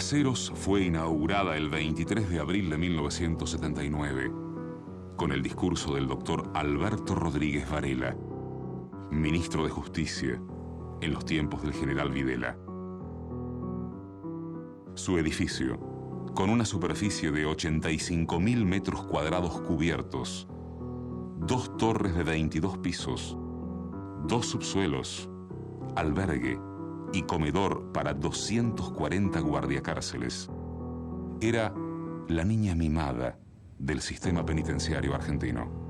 Caseros fue inaugurada el 23 de abril de 1979 con el discurso del doctor Alberto Rodríguez Varela, ministro de Justicia en los tiempos del general Videla. Su edificio, con una superficie de 85.000 metros cuadrados cubiertos, 2 torres de 22 pisos, 2 subsuelos, albergue y comedor para 240 guardiacárceles, era la niña mimada del sistema penitenciario argentino.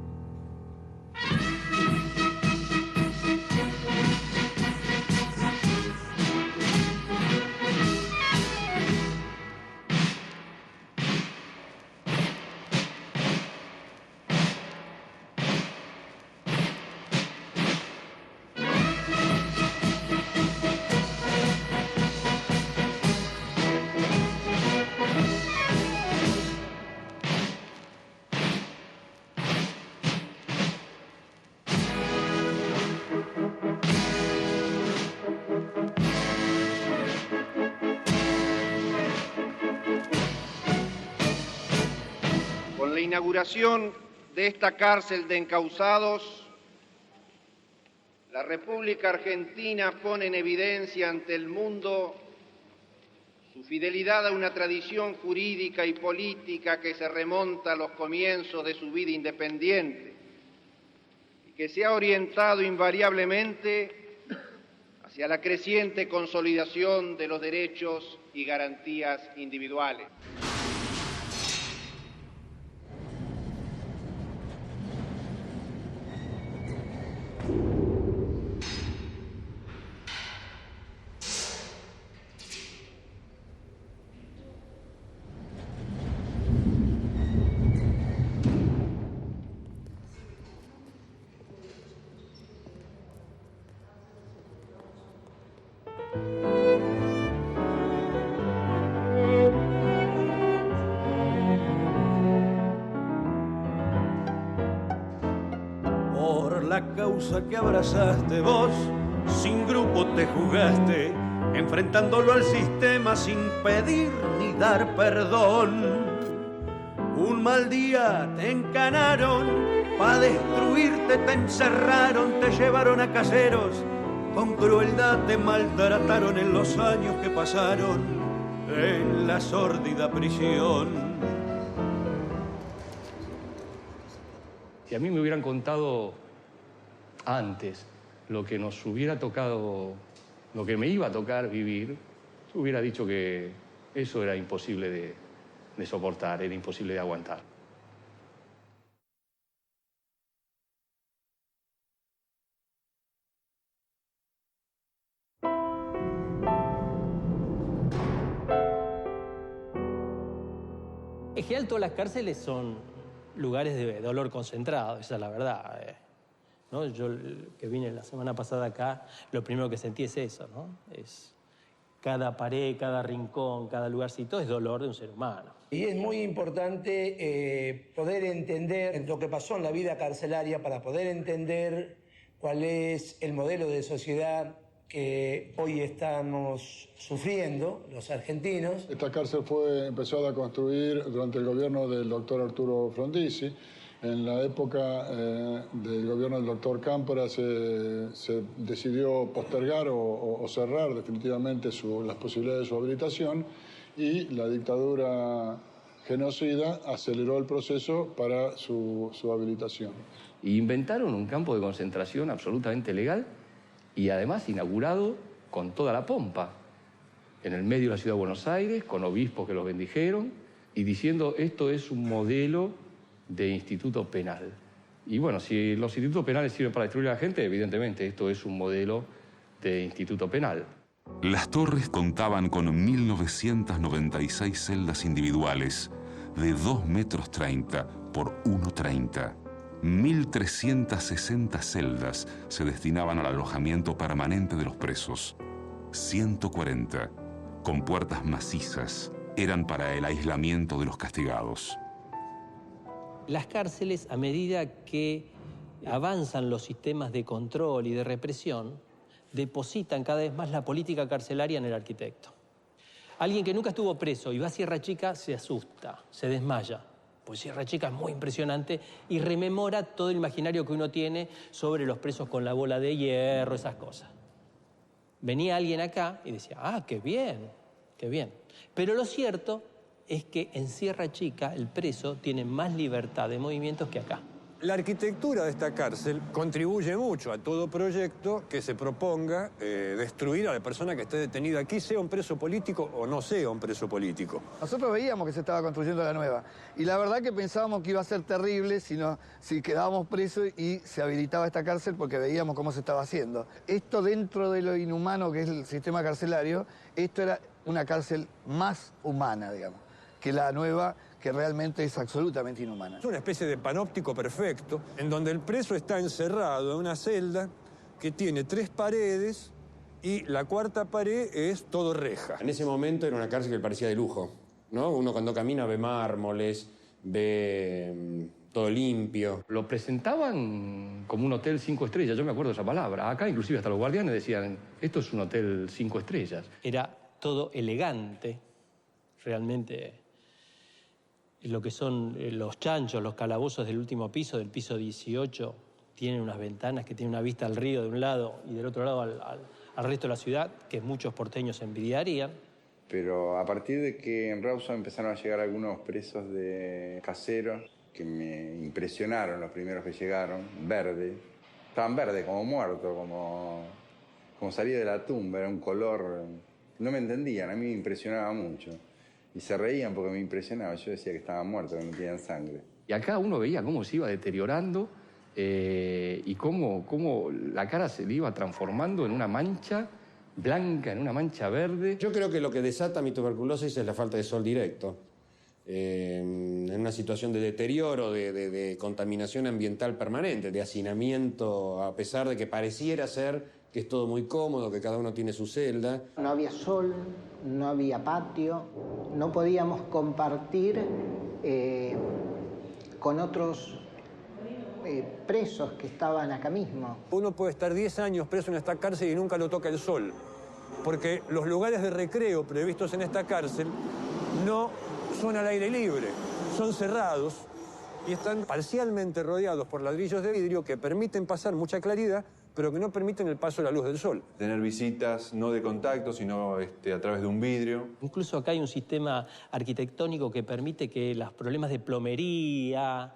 Con la inauguración de esta cárcel de encausados, la República Argentina pone en evidencia ante el mundo su fidelidad a una tradición jurídica y política que se remonta a los comienzos de su vida independiente y que se ha orientado invariablemente hacia la creciente consolidación de los derechos y garantías individuales. La causa que abrazaste vos, sin grupo te jugaste, enfrentándolo al sistema sin pedir ni dar perdón. Un mal día te encanaron, pa' destruirte te encerraron, te llevaron a Caseros, con crueldad te maltrataron en los años que pasaron en la sórdida prisión. Si a mí me hubieran contado antes lo que nos hubiera tocado, lo que me iba a tocar vivir, yo hubiera dicho que eso era imposible de soportar, era imposible de aguantar. En general, todas las cárceles son lugares de dolor concentrado, esa es la verdad. ¿No? Yo, que vine la semana pasada acá, lo primero que sentí es eso, ¿no? Es cada pared, cada rincón, cada lugarcito es dolor de un ser humano. Y es muy importante poder entender lo que pasó en la vida carcelaria para poder entender cuál es el modelo de sociedad que hoy estamos sufriendo los argentinos. Esta cárcel fue empezada a construir durante el gobierno del doctor Arturo Frondizi. En la época del gobierno del doctor Cámpora se decidió postergar o cerrar definitivamente las posibilidades de su habilitación y la dictadura genocida aceleró el proceso para su habilitación. Y inventaron un campo de concentración absolutamente legal y además inaugurado con toda la pompa, en el medio de la ciudad de Buenos Aires, con obispos que los bendijeron y diciendo esto es un modelo de instituto penal. Y bueno, si los institutos penales sirven para destruir a la gente, evidentemente esto es un modelo de instituto penal. Las torres contaban con 1.996 celdas individuales de 2,30 metros por 1,30. 1.360 celdas se destinaban al alojamiento permanente de los presos. 140, con puertas macizas, eran para el aislamiento de los castigados. Las cárceles, a medida que avanzan los sistemas de control y de represión, depositan cada vez más la política carcelaria en el arquitecto. Alguien que nunca estuvo preso y va a Sierra Chica se asusta, se desmaya. Pues Sierra Chica es muy impresionante y rememora todo el imaginario que uno tiene sobre los presos con la bola de hierro, esas cosas. Venía alguien acá y decía, ah, qué bien, qué bien. Pero lo cierto es que en Sierra Chica el preso tiene más libertad de movimientos que acá. La arquitectura de esta cárcel contribuye mucho a todo proyecto que se proponga destruir a la persona que esté detenida aquí, sea un preso político o no sea un preso político. Nosotros veíamos que se estaba construyendo la nueva y la verdad que pensábamos que iba a ser terrible si quedábamos presos y se habilitaba esta cárcel porque veíamos cómo se estaba haciendo. Esto dentro de lo inhumano que es el sistema carcelario, esto era una cárcel más humana, digamos, que la nueva, que realmente es absolutamente inhumana. Es una especie de panóptico perfecto, en donde el preso está encerrado en una celda que tiene 3 paredes y la 4ª pared es todo reja. En ese momento era una cárcel que parecía de lujo, ¿no? Uno cuando camina ve mármoles, ve todo limpio. Lo presentaban como un hotel 5 estrellas, yo me acuerdo de esa palabra. Acá inclusive hasta los guardianes decían, esto es un hotel 5 estrellas. Era todo elegante, realmente. Lo que son los chanchos, los calabozos del último piso, del piso 18, tienen unas ventanas que tienen una vista al río de un lado y del otro lado al resto de la ciudad, que muchos porteños envidiarían. Pero a partir de que en Rawson empezaron a llegar algunos presos de caseros, que me impresionaron los primeros que llegaron, verdes. Estaban verdes, como muertos, como salía de la tumba, era un color... No me entendían, a mí me impresionaba mucho. Y se reían porque me impresionaba. Yo decía que estaban muertos, que no tenían sangre. Y acá uno veía cómo se iba deteriorando y cómo la cara se le iba transformando en una mancha blanca, en una mancha verde. Yo creo que lo que desata mi tuberculosis es la falta de sol directo. En una situación de deterioro, de contaminación ambiental permanente, de hacinamiento, a pesar de que pareciera ser que es todo muy cómodo, que cada uno tiene su celda. No había sol, no había patio, no podíamos compartir con otros presos que estaban acá mismo. Uno puede estar 10 años preso en esta cárcel y nunca lo toca el sol, porque los lugares de recreo previstos en esta cárcel no son al aire libre, son cerrados y están parcialmente rodeados por ladrillos de vidrio que permiten pasar mucha claridad, pero que no permiten el paso de la luz del sol. Tener visitas no de contacto, sino a través de un vidrio. Incluso acá hay un sistema arquitectónico que permite que los problemas de plomería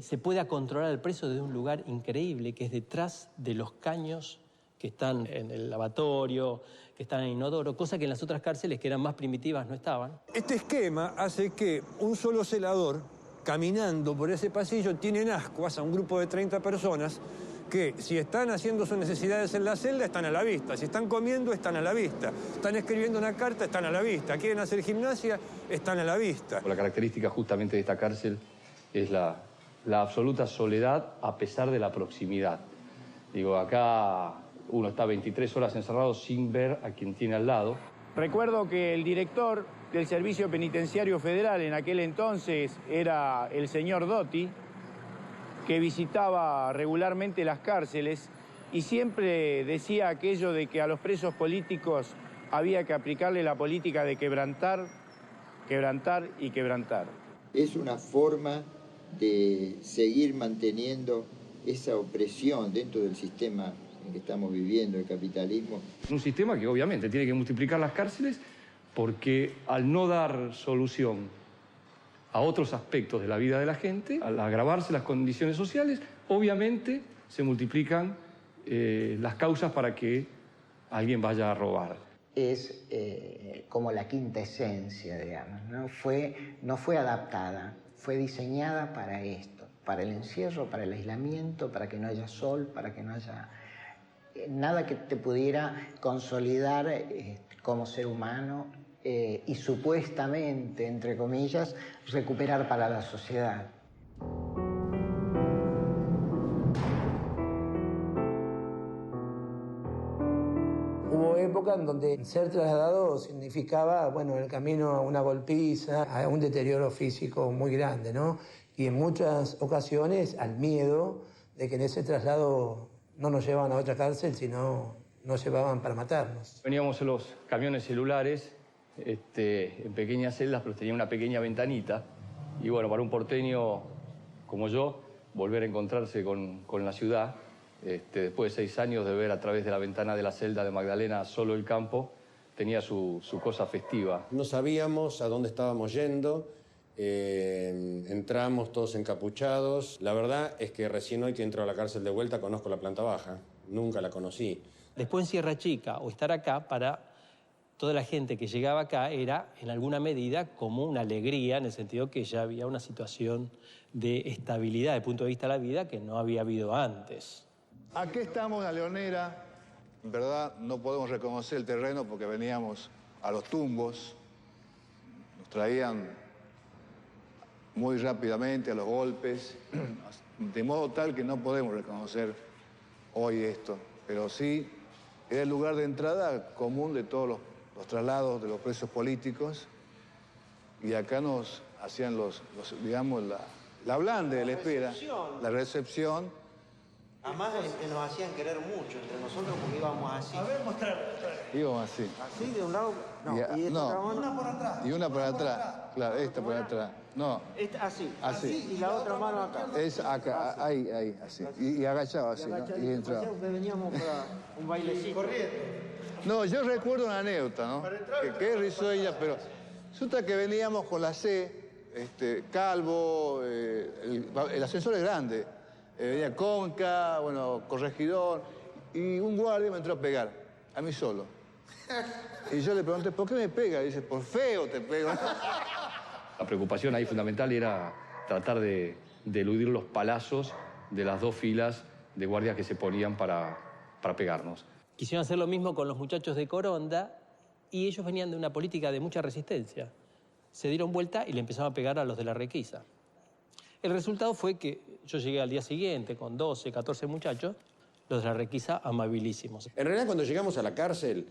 se pueda controlar el preso desde un lugar increíble, que es detrás de los caños que están en el lavatorio, que están en el inodoro, cosa que en las otras cárceles, que eran más primitivas, no estaban. Este esquema hace que un solo celador, caminando por ese pasillo, tiene en ascuas a un grupo de 30 personas que si están haciendo sus necesidades en la celda, están a la vista. Si están comiendo, están a la vista. Están escribiendo una carta, están a la vista. Quieren hacer gimnasia, están a la vista. La característica justamente de esta cárcel es la absoluta soledad a pesar de la proximidad. Digo, acá uno está 23 horas encerrado sin ver a quien tiene al lado. Recuerdo que el director del Servicio Penitenciario Federal en aquel entonces era el señor Dotti, que visitaba regularmente las cárceles y siempre decía aquello de que a los presos políticos había que aplicarle la política de quebrantar, quebrantar y quebrantar. Es una forma de seguir manteniendo esa opresión dentro del sistema en que estamos viviendo, el capitalismo. Un sistema que obviamente tiene que multiplicar las cárceles porque al no dar solución a otros aspectos de la vida de la gente, al agravarse las condiciones sociales, obviamente se multiplican las causas para que alguien vaya a robar. Es como la quinta esencia, digamos, no fue adaptada, fue diseñada para esto, para el encierro, para el aislamiento, para que no haya sol, para que no haya nada que te pudiera consolidar como ser humano y supuestamente, entre comillas, recuperar para la sociedad. Hubo época en donde ser trasladado significaba, bueno, el camino a una golpiza, a un deterioro físico muy grande, ¿no? Y en muchas ocasiones al miedo de que en ese traslado no nos llevaban a otra cárcel, sino nos llevaban para matarnos. Veníamos en los camiones celulares en pequeñas celdas, pero tenía una pequeña ventanita. Y bueno, para un porteño como yo, volver a encontrarse con la ciudad, después de 6 años de ver a través de la ventana de la celda de Magdalena solo el campo, tenía su cosa festiva. No sabíamos a dónde estábamos yendo, entramos todos encapuchados. La verdad es que recién hoy que entro a la cárcel de vuelta conozco la planta baja, nunca la conocí. Después en Sierra Chica o estar acá, para toda la gente que llegaba acá era en alguna medida como una alegría, en el sentido que ya había una situación de estabilidad desde el punto de vista de la vida que no había habido antes. Aquí estamos en la Leonera. En verdad no podemos reconocer el terreno porque veníamos a los tumbos. Nos traían muy rápidamente a los golpes, de modo tal que no podemos reconocer hoy esto. Pero sí era el lugar de entrada común de todos los traslados de los presos políticos. Y acá nos hacían digamos, la blande de la espera, la recepción. Además nos hacían querer mucho entre nosotros porque íbamos así. A ver, mostrar. Íbamos así. Así de un lado, no. Y una por atrás. Y una por atrás. Claro, esta por atrás. No. Así. Así. Y la otra mano acá. Es acá, ahí, así. Y agachado así, ¿no? Y entraba. Veníamos para un bailecito. Corriendo. No, yo recuerdo una anécdota, ¿no? Que es risueña, pero resulta que veníamos con la C, Calvo, el ascensor es grande. Venía Conca, bueno, Corregidor, y un guardia me entró a pegar, a mí solo. Y yo le pregunté, ¿por qué me pega? Y dice, por feo te pego. La preocupación ahí fundamental era tratar de eludir los palazos de las 2 filas de guardias que se ponían para pegarnos. Quisieron hacer lo mismo con los muchachos de Coronda y ellos venían de una política de mucha resistencia. Se dieron vuelta y le empezaron a pegar a los de la Requisa. El resultado fue que yo llegué al día siguiente con 12, 14 muchachos, los de la Requisa amabilísimos. En realidad, cuando llegamos a la cárcel,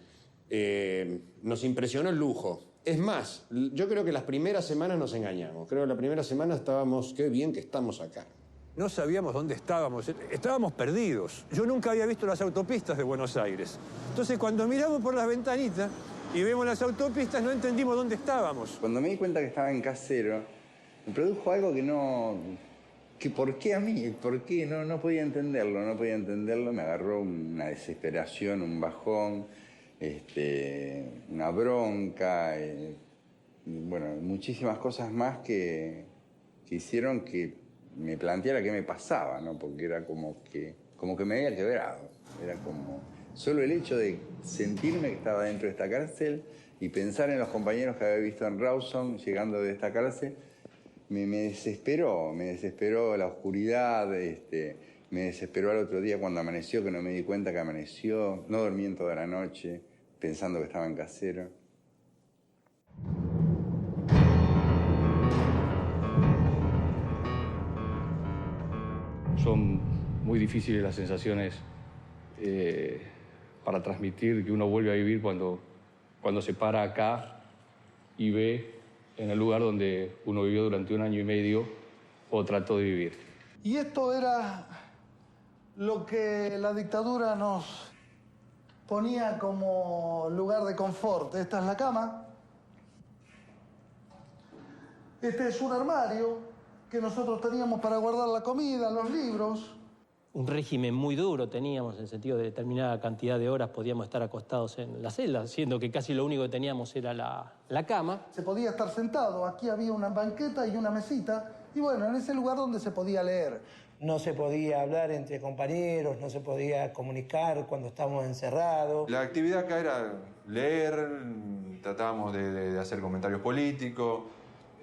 nos impresionó el lujo. Es más, yo creo que las primeras semanas nos engañamos. Creo que la primera semana estábamos, qué bien que estamos acá. No sabíamos dónde estábamos, estábamos perdidos. Yo nunca había visto las autopistas de Buenos Aires. Entonces, cuando miramos por las ventanitas y vemos las autopistas, no entendimos dónde estábamos. Cuando me di cuenta que estaba en Casero, me produjo algo que ¿por qué a mí? ¿Por qué? No podía entenderlo, me agarró una desesperación, un bajón, una bronca, bueno, muchísimas cosas más que hicieron que me planteara qué me pasaba, ¿no? Porque era como que me había quebrado, era como solo el hecho de sentirme que estaba dentro de esta cárcel y pensar en los compañeros que había visto en Rawson llegando de esta cárcel. Me desesperó la oscuridad, me desesperó al otro día cuando amaneció, que no me di cuenta que amaneció, no dormí en toda la noche, pensando que estaba en Casero. Son muy difíciles las sensaciones para transmitir que uno vuelve a vivir cuando se para acá y ve en el lugar donde uno vivió durante 1 año y medio o trató de vivir. Y esto era lo que la dictadura nos ponía como lugar de confort. Esta es la cama. Este es un armario que nosotros teníamos para guardar la comida, los libros. Un régimen muy duro teníamos, en el sentido de determinada cantidad de horas podíamos estar acostados en la celda, siendo que casi lo único que teníamos era la cama. Se podía estar sentado, aquí había una banqueta y una mesita, y bueno, en ese lugar donde se podía leer. No se podía hablar entre compañeros, no se podía comunicar cuando estábamos encerrados. La actividad acá era leer, tratábamos de hacer comentarios políticos,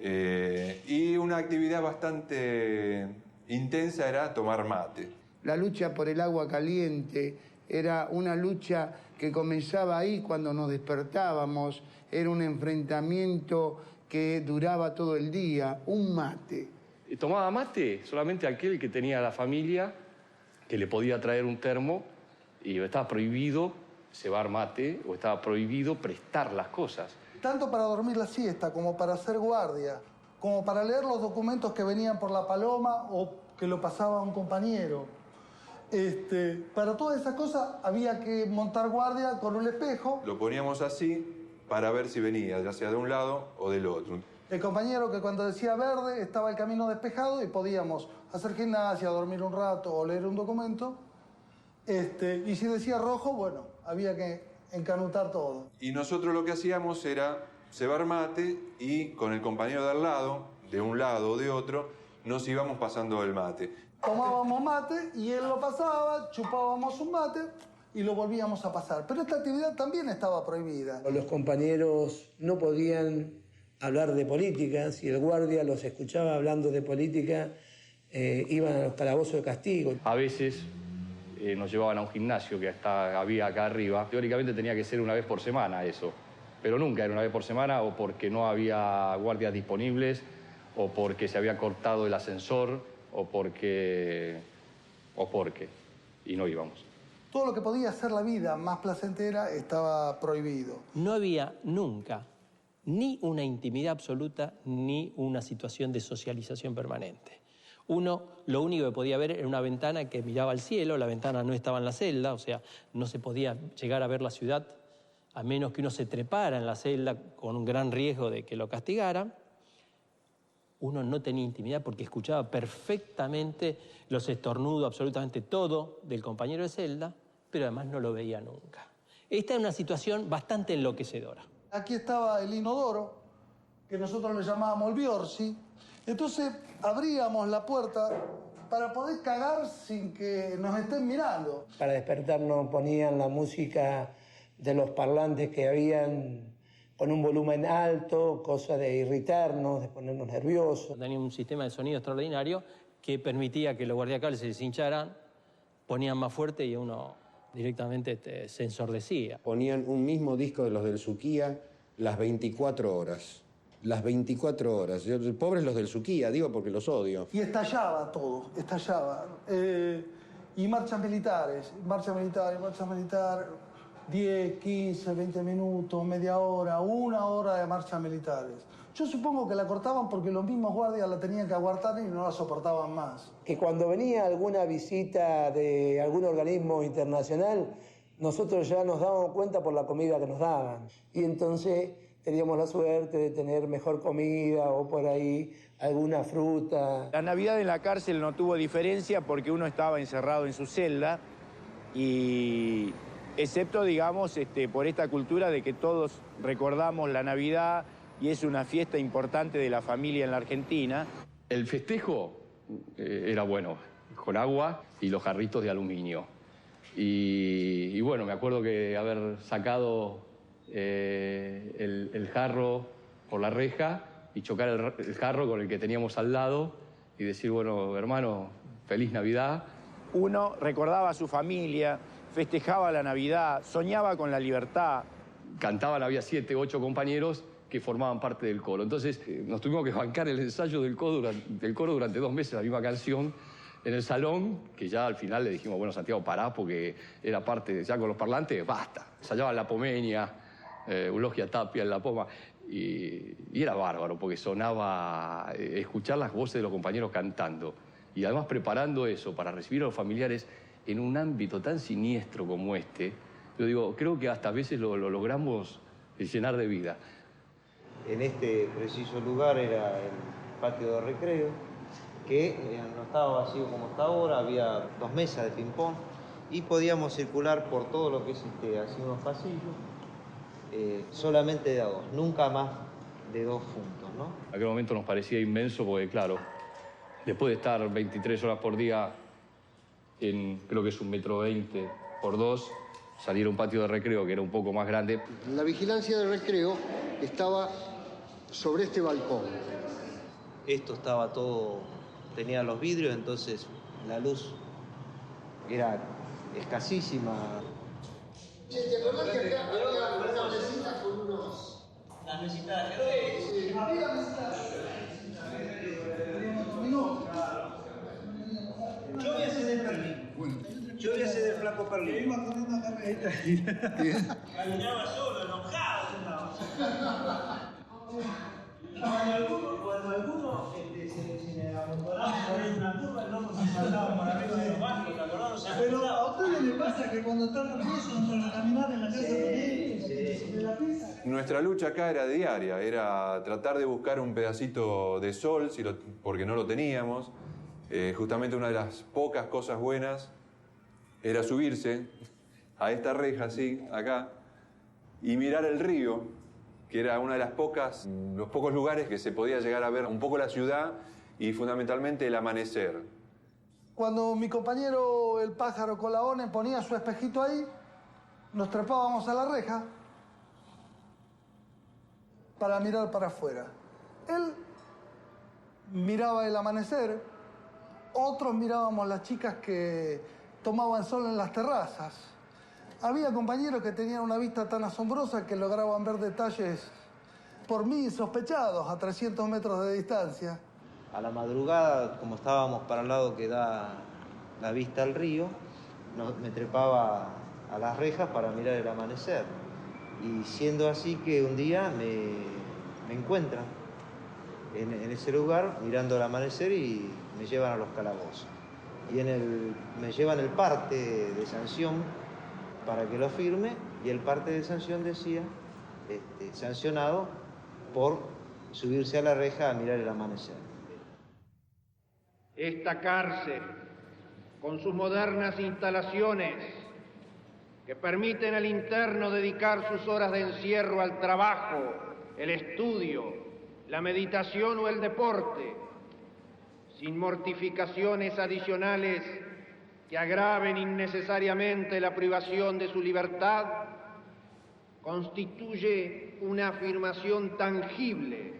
y una actividad bastante intensa era tomar mate. La lucha por el agua caliente era una lucha que comenzaba ahí cuando nos despertábamos, era un enfrentamiento que duraba todo el día, un mate. Tomaba mate solamente aquel que tenía la familia, que le podía traer un termo, y estaba prohibido cebar mate o estaba prohibido prestar las cosas. Tanto para dormir la siesta como para hacer guardia, como para leer los documentos que venían por la paloma o que lo pasaba un compañero. Para todas esas cosas había que montar guardia con un espejo. Lo poníamos así, para ver si venía, ya sea de un lado o del otro. El compañero que cuando decía verde estaba el camino despejado y podíamos hacer gimnasia, dormir un rato o leer un documento. Y si decía rojo, bueno, había que encanutar todo. Y nosotros lo que hacíamos era cebar mate y con el compañero de al lado, de un lado o de otro, nos íbamos pasando el mate. Tomábamos mate y él lo pasaba, chupábamos un mate y lo volvíamos a pasar. Pero esta actividad también estaba prohibida. Los compañeros no podían hablar de política. Si el guardia los escuchaba hablando de política, iban a los calabozos de castigo. A veces nos llevaban a un gimnasio que había acá arriba. Teóricamente tenía que ser una vez por semana eso, pero nunca era una vez por semana, o porque no había guardias disponibles, o porque se había cortado el ascensor, o porque, y no íbamos. Todo lo que podía hacer la vida más placentera estaba prohibido. No había nunca ni una intimidad absoluta ni una situación de socialización permanente. Uno, lo único que podía ver era una ventana que miraba al cielo, la ventana no estaba en la celda, o sea, no se podía llegar a ver la ciudad a menos que uno se trepara en la celda con un gran riesgo de que lo castigaran. Uno no tenía intimidad porque escuchaba perfectamente los estornudos, absolutamente todo del compañero de celda, pero además no lo veía nunca. Esta es una situación bastante enloquecedora. Aquí estaba el inodoro, que nosotros le llamábamos el biorsi. Entonces abríamos la puerta para poder cagar sin que nos estén mirando. Para despertarnos ponían la música de los parlantes que habían con un volumen alto, cosa de irritarnos, de ponernos nerviosos. Tenía un sistema de sonido extraordinario que permitía que los guardiacales se deshincharan, ponían más fuerte y uno directamente se ensordecía. Ponían un mismo disco de los del Suquía las 24 horas. Las 24 horas. Pobres los del Suquía, digo porque los odio. Y estallaba todo, estallaba. Y marchas militares, marcha militar, 10, 15, 20 minutos, media hora, una hora de marchas militares. Yo supongo que la cortaban porque los mismos guardias la tenían que aguantar y no la soportaban más. Que cuando venía alguna visita de algún organismo internacional, nosotros ya nos dábamos cuenta por la comida que nos daban. Y entonces teníamos la suerte de tener mejor comida o por ahí alguna fruta. La Navidad en la cárcel no tuvo diferencia porque uno estaba encerrado en su celda y excepto, digamos, por esta cultura de que todos recordamos la Navidad y es una fiesta importante de la familia en la Argentina. El festejo era bueno, con agua y los jarritos de aluminio. Y bueno, me acuerdo que haber sacado el jarro por la reja y chocar el jarro con el que teníamos al lado y decir, bueno, hermano, feliz Navidad. Uno recordaba a su familia, festejaba la Navidad, soñaba con la libertad. Cantaban, había 7, 8 compañeros que formaban parte del coro. Entonces nos tuvimos que bancar el ensayo del coro durante 2 meses, la misma canción, en el salón, que ya al final le dijimos, bueno, Santiago, pará, porque era parte, ya con los parlantes, basta. Ensayaban La Pomeña, Eulogia Tapia en La Poma, y era bárbaro, porque sonaba escuchar las voces de los compañeros cantando, y además preparando eso para recibir a los familiares en un ámbito tan siniestro como este. Yo digo, creo que hasta a veces lo logramos llenar de vida. En este preciso lugar era el patio de recreo, que no estaba vacío como está ahora, había 2 mesas de ping-pong y podíamos circular por todo lo que es así unos pasillos, solamente de a 2, nunca más de 2 juntos, ¿no? En aquel momento nos parecía inmenso porque, claro, después de estar 23 horas por día en, creo que es 1,20 m por 2, salir a un patio de recreo que era un poco más grande. La vigilancia de recreo estaba sobre este balcón. Esto estaba todo, tenía los vidrios, entonces la luz era escasísima. ¿Te acordás que acá había una mesita con unos... Las mesitas de ajedrez? Sí, había mesitas Yo voy a ser del Perlín. Yo voy a ser del flaco Perlín. Iba corriendo acá. Caminaba solo, enojado. Cuando alguno se me abandonaba por ahí una curva, el loco se saltaba por arriba de los bancos, ¿te acordás? Pero a ustedes les pasa que cuando están nerviosos no pueden caminar en la casa también, de la pizza. Nuestra lucha acá era diaria, era tratar de buscar un pedacito de sol, porque no lo teníamos. Justamente una de las pocas cosas buenas era subirse a esta reja, así, acá, y mirar el río, que era una de los pocos lugares que se podía llegar a ver un poco la ciudad y fundamentalmente el amanecer. Cuando mi compañero el pájaro Colaone ponía su espejito ahí, nos trepábamos a la reja para mirar para afuera. Él miraba el amanecer, otros mirábamos las chicas que tomaban sol en las terrazas. Había compañeros que tenían una vista tan asombrosa que lograban ver detalles por mí sospechados a 300 metros de distancia. A la madrugada, como estábamos para el lado que da la vista al río, me trepaba a las rejas para mirar el amanecer. Y siendo así que un día me encuentran en ese lugar mirando el amanecer y me llevan a los calabozos. Y me llevan el parte de sanción para que lo firme, y el parte de sanción decía sancionado por subirse a la reja a mirar el amanecer. Esta cárcel, con sus modernas instalaciones que permiten al interno dedicar sus horas de encierro al trabajo, el estudio, la meditación o el deporte, sin mortificaciones adicionales que agraven innecesariamente la privación de su libertad, constituye una afirmación tangible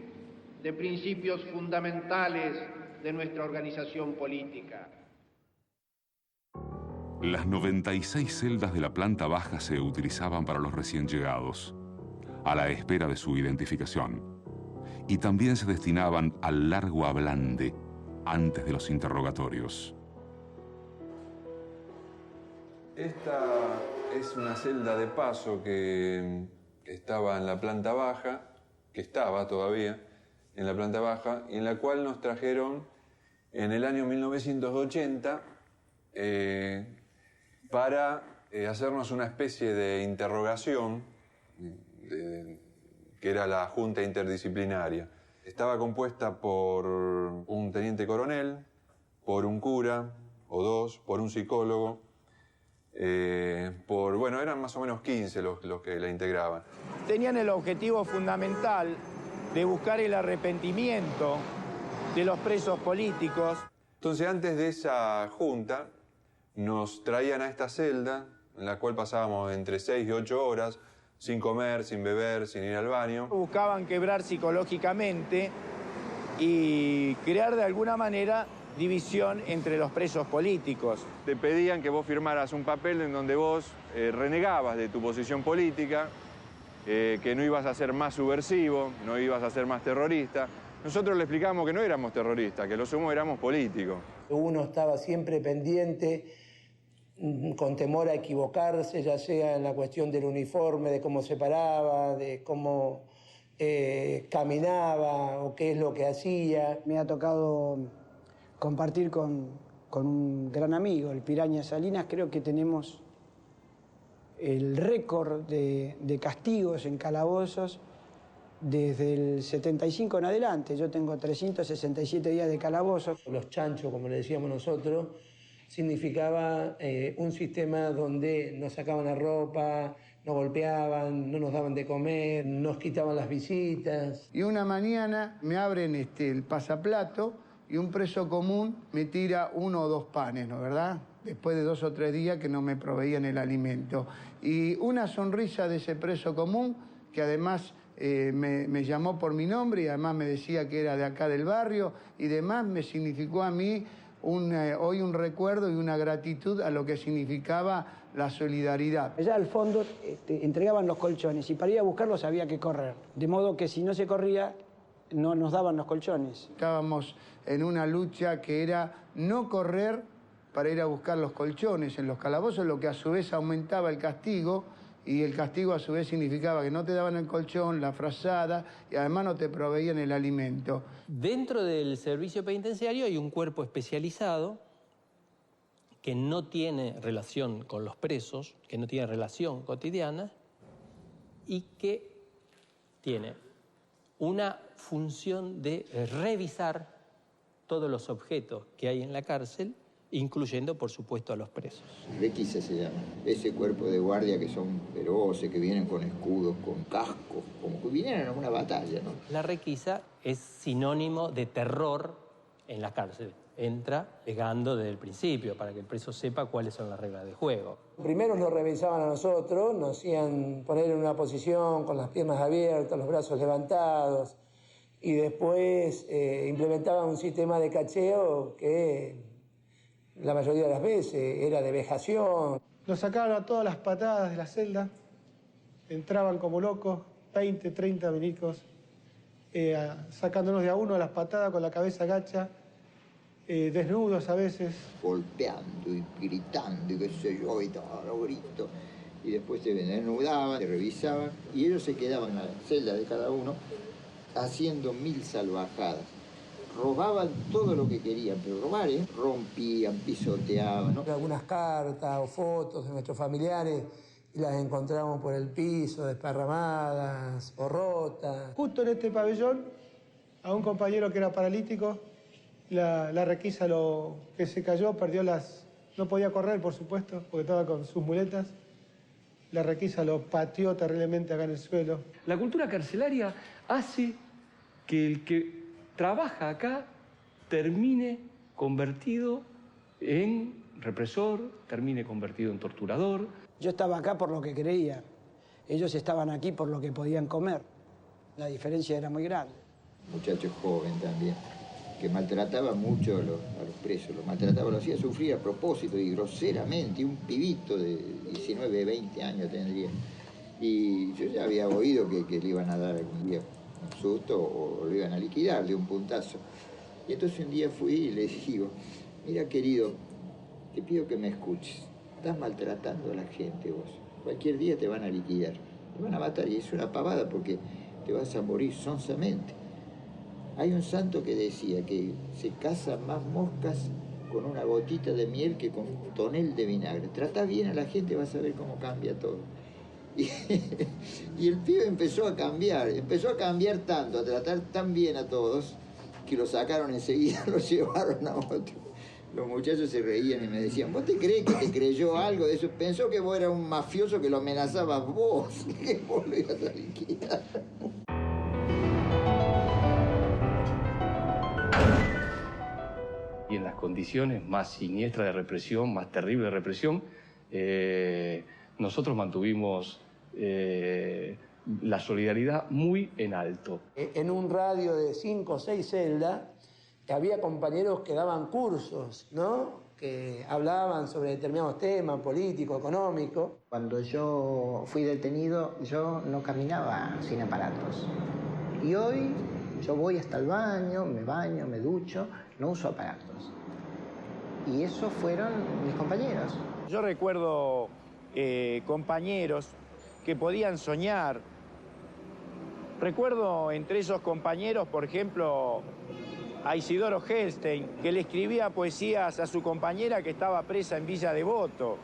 de principios fundamentales de nuestra organización política. Las 96 celdas de la planta baja se utilizaban para los recién llegados, a la espera de su identificación, y también se destinaban al largo ablande antes de los interrogatorios. Esta es una celda de paso que estaba en la planta baja, que estaba todavía en la planta baja, y en la cual nos trajeron en el año 1980 para hacernos una especie de interrogación, que era la Junta Interdisciplinaria. Estaba compuesta por un teniente coronel, por un cura o dos, por un psicólogo, eran más o menos 15 los que la integraban. Tenían el objetivo fundamental de buscar el arrepentimiento de los presos políticos. Entonces, antes de esa junta, nos traían a esta celda, en la cual pasábamos entre 6 y 8 horas, sin comer, sin beber, sin ir al baño. Buscaban quebrar psicológicamente y crear de alguna manera división entre los presos políticos. Te pedían que vos firmaras un papel en donde vos renegabas de tu posición política, que no ibas a ser más subversivo, no ibas a ser más terrorista. Nosotros le explicamos que no éramos terroristas, que lo sumo éramos políticos. Uno estaba siempre pendiente, con temor a equivocarse, ya sea en la cuestión del uniforme, de cómo se paraba, de cómo caminaba o qué es lo que hacía. Me ha tocado compartir con un gran amigo, el Piraña Salinas. Creo que tenemos el récord de castigos en calabozos desde el 75 en adelante. Yo tengo 367 días de calabozo. Los chanchos, como le decíamos nosotros, significaba un sistema donde nos sacaban la ropa, nos golpeaban, no nos daban de comer, nos quitaban las visitas. Y una mañana me abren el pasaplato y un preso común me tira 1 o 2 panes, ¿no verdad? Después de 2 o 3 días que no me proveían el alimento. Y una sonrisa de ese preso común, que además me llamó por mi nombre y además me decía que era de acá del barrio y demás, me significó a mí hoy un recuerdo y una gratitud a lo que significaba la solidaridad. Allá al fondo entregaban los colchones y para ir a buscarlos había que correr. De modo que si no se corría, no nos daban los colchones. Estábamos en una lucha que era no correr para ir a buscar los colchones en los calabozos, lo que a su vez aumentaba el castigo, y el castigo a su vez significaba que no te daban el colchón, la frazada, y además no te proveían el alimento. Dentro del servicio penitenciario hay un cuerpo especializado que no tiene relación con los presos, que no tiene relación cotidiana y que tiene una función de revisar todos los objetos que hay en la cárcel, incluyendo, por supuesto, a los presos. Requisa se llama. Ese cuerpo de guardia que son feroces, que vienen con escudos, con cascos, como que vinieran a una batalla, ¿no? La requisa es sinónimo de terror en la cárcel. Entra pegando desde el principio para que el preso sepa cuáles son las reglas de juego. Primero nos revisaban a nosotros, nos hacían poner en una posición con las piernas abiertas, los brazos levantados, y después implementaban un sistema de cacheo que la mayoría de las veces era de vejación. Nos sacaban a todas las patadas de la celda, entraban como locos, 20, 30 milicos, sacándonos de a uno a las patadas con la cabeza gacha, desnudos a veces. Golpeando y gritando y qué sé yo, y todo, los gritos. Y después se desnudaban, se revisaban, y ellos se quedaban en la celda de cada uno haciendo 1000 salvajadas. Robaban todo lo que querían, pero robar, rompían, pisoteaban, ¿no? Algunas cartas o fotos de nuestros familiares y las encontramos por el piso, desparramadas o rotas. Justo en este pabellón, a un compañero que era paralítico, la requisa que se cayó, perdió no podía correr, por supuesto, porque estaba con sus muletas. La requisa lo pateó terriblemente acá en el suelo. La cultura carcelaria hace que el que trabaja acá termine convertido en represor, termine convertido en torturador. Yo estaba acá por lo que creía. Ellos estaban aquí por lo que podían comer. La diferencia era muy grande. Muchacho joven también, que maltrataba mucho a los presos, los maltrataba, lo hacía sufrir a propósito y groseramente, un pibito de 19, 20 años tendría. Y yo ya había oído que le iban a dar algún día un susto o lo iban a liquidar de un puntazo. Y entonces un día fui y le digo, mira querido, te pido que me escuches, estás maltratando a la gente vos, cualquier día te van a liquidar, te van a matar y es una pavada porque te vas a morir sonsamente. Hay un santo que decía que se cazan más moscas con una gotita de miel que con un tonel de vinagre. Trata bien a la gente, vas a ver cómo cambia todo. Y el pibe empezó a cambiar tanto, a tratar tan bien a todos, que lo sacaron enseguida, lo llevaron a otro. Los muchachos se reían y me decían, ¿vos te crees que te creyó algo de eso? Pensó que vos eras un mafioso que lo amenazabas vos, que vos lo ibas a liquidar. Y en las condiciones más siniestras de represión, más terribles de represión, nosotros mantuvimos la solidaridad muy en alto. En un radio de 5 o 6 celdas, había compañeros que daban cursos, ¿no? Que hablaban sobre determinados temas políticos, económicos. Cuando yo fui detenido, yo no caminaba sin aparatos. Y hoy yo voy hasta el baño, me ducho, no uso aparatos. Y esos fueron mis compañeros. Yo recuerdo compañeros que podían soñar. Recuerdo entre esos compañeros, por ejemplo, a Isidoro Helstein, que le escribía poesías a su compañera que estaba presa en Villa Devoto.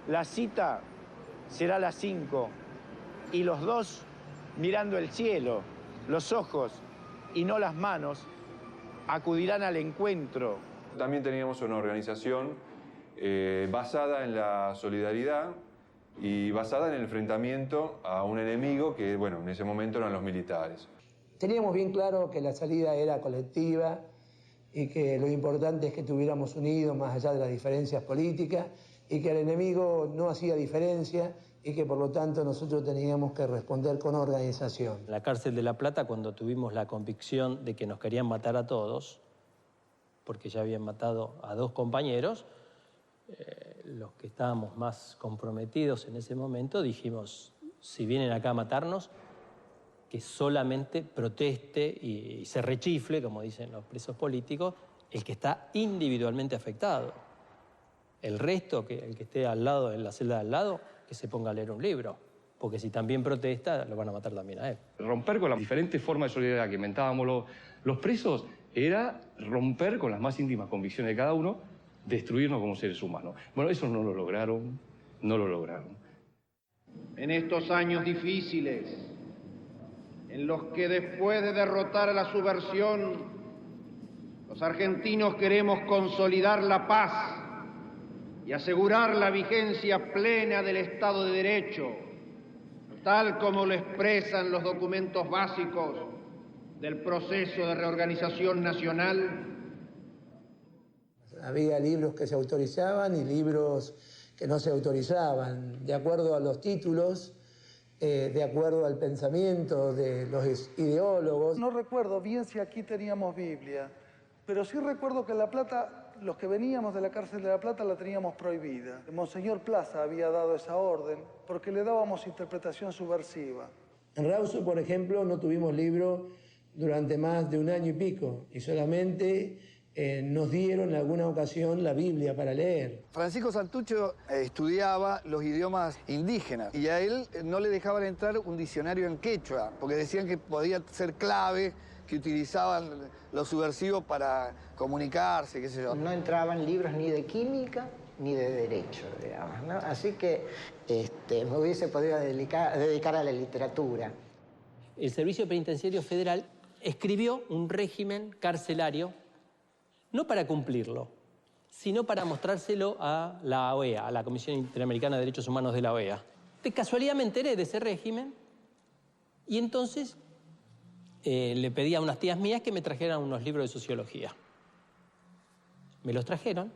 La cita será a las 5 y los dos mirando el cielo, los ojos y no las manos, acudirán al encuentro. También teníamos una organización basada en la solidaridad y basada en el enfrentamiento a un enemigo que, bueno, en ese momento eran los militares. Teníamos bien claro que la salida era colectiva y que lo importante es que estuviéramos unidos más allá de las diferencias políticas y que el enemigo no hacía diferencia y que por lo tanto nosotros teníamos que responder con organización. En la cárcel de La Plata, cuando tuvimos la convicción de que nos querían matar a todos, porque ya habían matado a 2 compañeros, los que estábamos más comprometidos en ese momento dijimos, si vienen acá a matarnos, que solamente proteste y se rechifle, como dicen los presos políticos, el que está individualmente afectado. El resto, el que esté al lado, en la celda de al lado, que se ponga a leer un libro, porque si también protesta, lo van a matar también a él. Romper con las diferentes formas de solidaridad que inventábamos los presos era romper con las más íntimas convicciones de cada uno, destruirnos como seres humanos. Bueno, eso no lo lograron. En estos años difíciles, en los que después de derrotar a la subversión, los argentinos queremos consolidar la paz y asegurar la vigencia plena del Estado de Derecho, tal como lo expresan los documentos básicos del proceso de reorganización nacional. Había libros que se autorizaban y libros que no se autorizaban, de acuerdo a los títulos, de acuerdo al pensamiento de los ideólogos. No recuerdo bien si aquí teníamos Biblia, pero sí recuerdo que en La Plata, los que veníamos de la cárcel de La Plata la teníamos prohibida. Monseñor Plaza había dado esa orden porque le dábamos interpretación subversiva. En Rawson, por ejemplo, no tuvimos libro durante más de 1 año y pico y solamente nos dieron en alguna ocasión la Biblia para leer. Francisco Santucho estudiaba los idiomas indígenas y a él no le dejaban entrar un diccionario en quechua porque decían que podía ser clave que utilizaban los subversivos para comunicarse, qué sé yo. No entraban libros ni de química ni de derecho, digamos, ¿no? Así que me hubiese podido dedicar a la literatura. El Servicio Penitenciario Federal escribió un régimen carcelario no para cumplirlo, sino para mostrárselo a la OEA, a la Comisión Interamericana de Derechos Humanos de la OEA. De casualidad me enteré de ese régimen y entonces le pedí a unas tías mías que me trajeran unos libros de sociología. Me los trajeron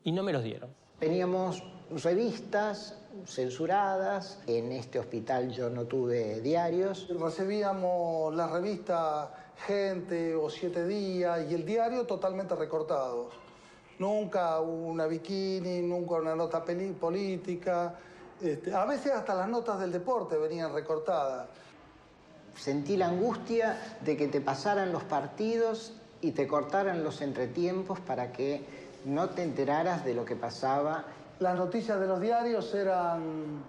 y no me los dieron. Teníamos revistas censuradas. En este hospital yo no tuve diarios. Recibíamos la revista Gente o 7 Días y el diario totalmente recortados. Nunca una bikini, nunca una nota política. A veces hasta las notas del deporte venían recortadas. Sentí la angustia de que te pasaran los partidos y te cortaran los entretiempos para que no te enteraras de lo que pasaba. Las noticias de los diarios eran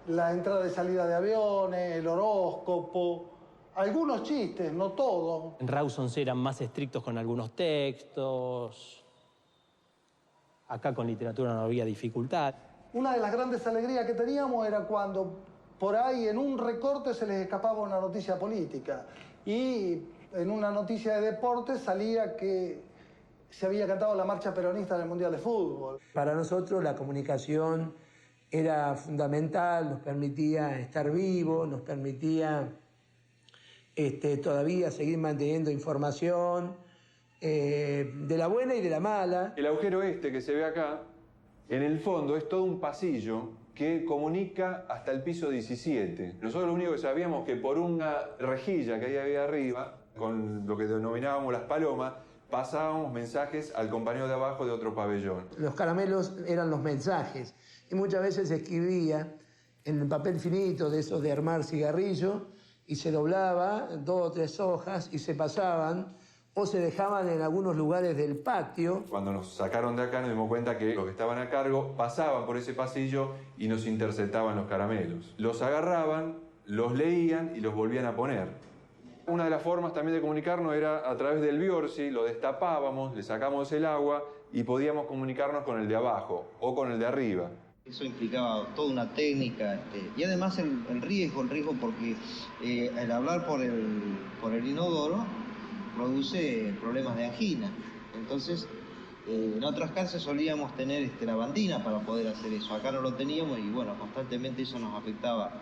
la entrada y salida de aviones, el horóscopo, algunos chistes, no todos. En Rawson eran más estrictos con algunos textos. Acá con literatura no había dificultad. Una de las grandes alegrías que teníamos era cuando por ahí en un recorte se les escapaba una noticia política y en una noticia de deporte salía que se había cantado la marcha peronista en el Mundial de Fútbol. Para nosotros la comunicación era fundamental, nos permitía estar vivos, nos permitía todavía seguir manteniendo información de la buena y de la mala. El agujero que se ve acá, en el fondo es todo un pasillo que comunica hasta el piso 17. Nosotros lo único que sabíamos que por una rejilla que hay ahí arriba, con lo que denominábamos las palomas, pasábamos mensajes al compañero de abajo de otro pabellón. Los caramelos eran los mensajes y muchas veces se escribía en el papel finito de esos de armar cigarrillo y se doblaba 2 o 3 hojas y se pasaban o se dejaban en algunos lugares del patio. Cuando nos sacaron de acá nos dimos cuenta que los que estaban a cargo pasaban por ese pasillo y nos interceptaban los caramelos. Los agarraban, los leían y los volvían a poner. Una de las formas también de comunicarnos era a través del Biorsi, lo destapábamos, le sacamos el agua y podíamos comunicarnos con el de abajo o con el de arriba. Eso implicaba toda una técnica y además el riesgo porque el hablar por el inodoro produce problemas de angina. Entonces, en otras cárceles solíamos tener lavandina para poder hacer eso. Acá no lo teníamos y bueno, constantemente eso nos afectaba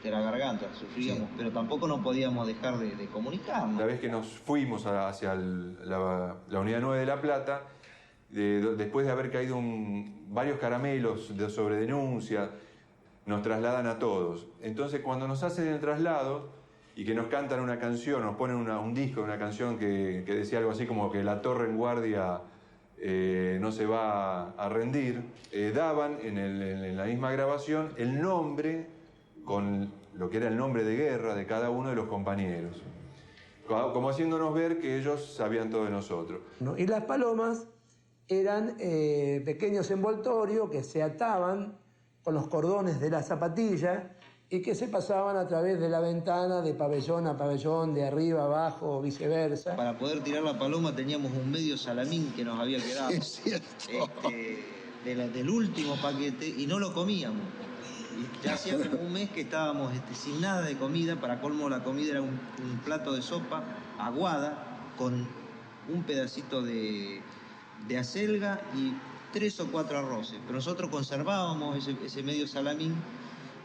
la garganta, sufríamos, sí. Pero tampoco no podíamos dejar de comunicarnos. La vez que nos fuimos hacia la Unidad 9 de La Plata, después de haber caído varios caramelos de sobredenuncia, nos trasladan a todos. Entonces, cuando nos hacen el traslado y que nos cantan una canción, nos ponen un disco, una canción que decía algo así como que la torre en guardia no se va a rendir, daban en la misma grabación el nombre con lo que era el nombre de guerra de cada uno de los compañeros, como haciéndonos ver que ellos sabían todo de nosotros. Y las palomas eran pequeños envoltorios que se ataban con los cordones de la zapatilla y que se pasaban a través de la ventana de pabellón a pabellón, de arriba a abajo o viceversa. Para poder tirar la paloma teníamos un medio salamín que nos había quedado es cierto. del último paquete y no lo comíamos. ya hacía como un mes que estábamos sin nada de comida. Para colmo, la comida era un plato de sopa aguada con un pedacito de acelga y 3 o 4 arroces. Pero nosotros conservábamos ese medio salamín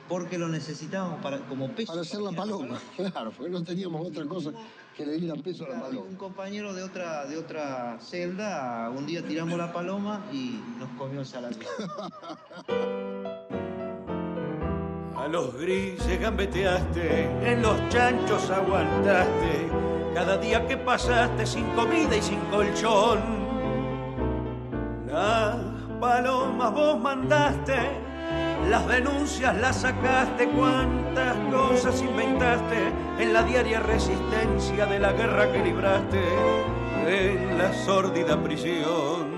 porque lo necesitábamos como peso. Para hacer la paloma, claro, porque no teníamos otra cosa que le diera peso a la paloma. Un compañero de otra celda, un día tiramos la paloma y nos comió el salamín. A los grises gambeteaste, en los chanchos aguantaste, cada día que pasaste sin comida y sin colchón. Las palomas vos mandaste, las denuncias las sacaste, cuántas cosas inventaste en la diaria resistencia de la guerra que libraste en la sórdida prisión.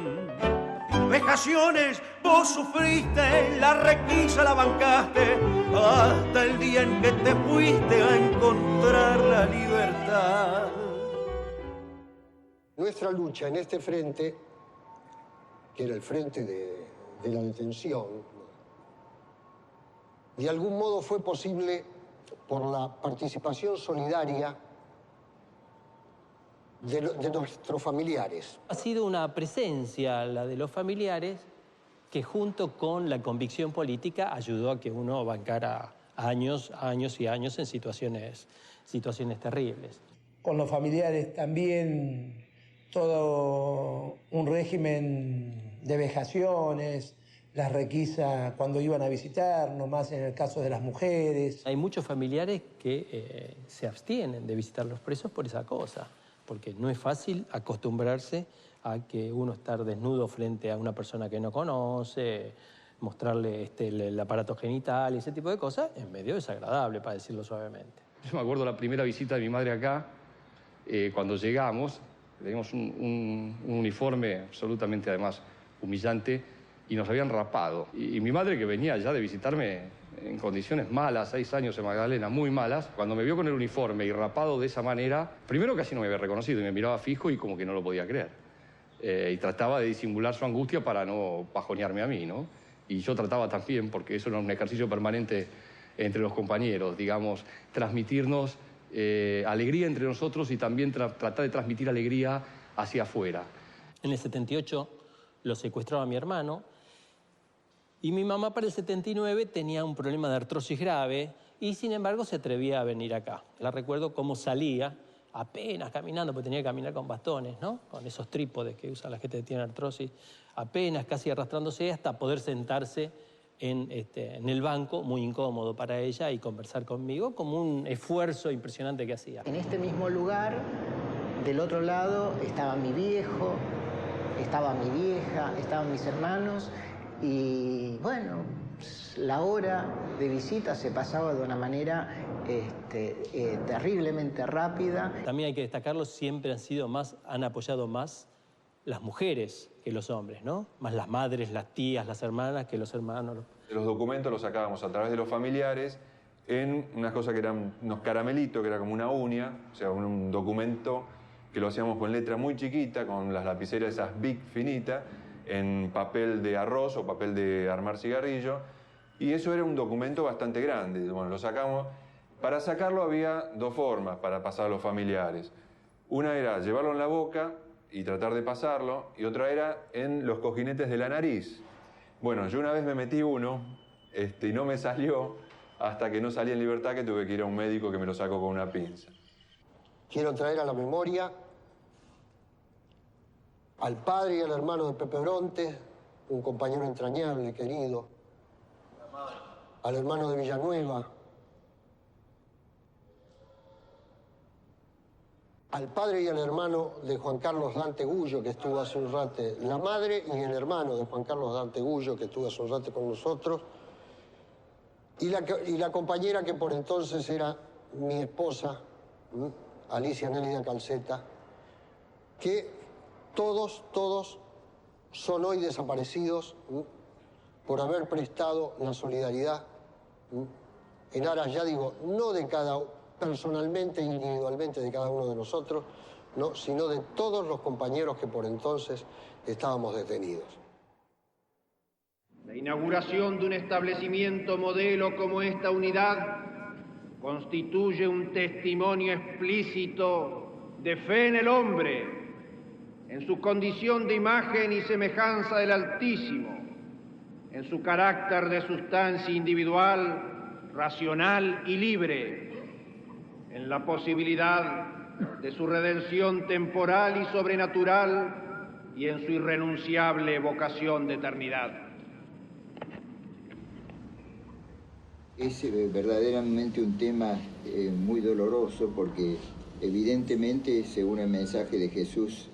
Vejaciones vos sufriste, la requisa la bancaste, hasta el día en que te fuiste a encontrar la libertad. Nuestra lucha en este frente, que era el frente de la detención, de algún modo fue posible por la participación solidaria de nuestros familiares. Ha sido una presencia, la de los familiares, que junto con la convicción política ayudó a que uno bancara años y años en situaciones terribles. Con los familiares también todo un régimen de vejaciones, las requisas cuando iban a visitarnos, más en el caso de las mujeres. Hay muchos familiares que se abstienen de visitar a los presos por esa cosa, porque no es fácil acostumbrarse a que uno estar desnudo frente a una persona que no conoce, mostrarle el aparato genital y ese tipo de cosas, es medio desagradable, para decirlo suavemente. Yo me acuerdo la primera visita de mi madre acá, cuando llegamos, teníamos un uniforme absolutamente, además, humillante, y nos habían rapado. Y mi madre, que venía ya de visitarme en condiciones malas, 6 años en Magdalena, muy malas, cuando me vio con el uniforme y rapado de esa manera, primero casi no me había reconocido y me miraba fijo y como que no lo podía creer. Y trataba de disimular su angustia para no bajonearme a mí, ¿no? Y yo trataba también, porque eso era un ejercicio permanente entre los compañeros, digamos, transmitirnos alegría entre nosotros y también tratar de transmitir alegría hacia afuera. En el 78 lo secuestraba mi hermano y mi mamá para el 79 tenía un problema de artrosis grave y sin embargo se atrevía a venir acá. La recuerdo cómo salía apenas caminando, porque tenía que caminar con bastones, ¿no? Con esos trípodes que usan la gente que tiene artrosis, apenas casi arrastrándose hasta poder sentarse en el banco, muy incómodo para ella, y conversar conmigo, como un esfuerzo impresionante que hacía. En este mismo lugar, del otro lado, estaba mi viejo, estaba mi vieja, estaban mis hermanos, y bueno, la hora de visita se pasaba de una manera terriblemente rápida. También hay que destacarlo, siempre han apoyado más las mujeres que los hombres, ¿no? Más las madres, las tías, las hermanas que los hermanos. Los documentos los sacábamos a través de los familiares en unas cosas que eran unos caramelitos, que era como una uña, o sea, un documento que lo hacíamos con letra muy chiquita, con las lapiceras esas big finitas, en papel de arroz o papel de armar cigarrillo, y eso era un documento bastante grande. Bueno, lo sacamos. Para sacarlo había 2 formas para pasar a los familiares. Una era llevarlo en la boca y tratar de pasarlo, y otra era en los cojinetes de la nariz. Bueno, yo una vez me metí uno y no me salió hasta que no salí en libertad, que tuve que ir a un médico que me lo sacó con una pinza. Quiero traer a la memoria al padre y al hermano de Pepe Bronte, un compañero entrañable, querido, al hermano de Villanueva, al padre y al hermano de Juan Carlos Dante Gullo, que estuvo hace un rato, la madre y el hermano de Juan Carlos Dante Gullo, que estuvo hace un rato con nosotros, y la compañera que por entonces era mi esposa, Alicia Nélida Calceta, que todos son hoy desaparecidos por haber prestado la solidaridad en aras, ya digo, no de personalmente, individualmente de cada uno de nosotros, ¿no?, sino de todos los compañeros que por entonces estábamos detenidos. La inauguración de un establecimiento modelo como esta unidad constituye un testimonio explícito de fe en el hombre, en su condición de imagen y semejanza del Altísimo, en su carácter de sustancia individual, racional y libre, en la posibilidad de su redención temporal y sobrenatural y en su irrenunciable vocación de eternidad. Es verdaderamente un tema muy doloroso porque evidentemente, según el mensaje de Jesús,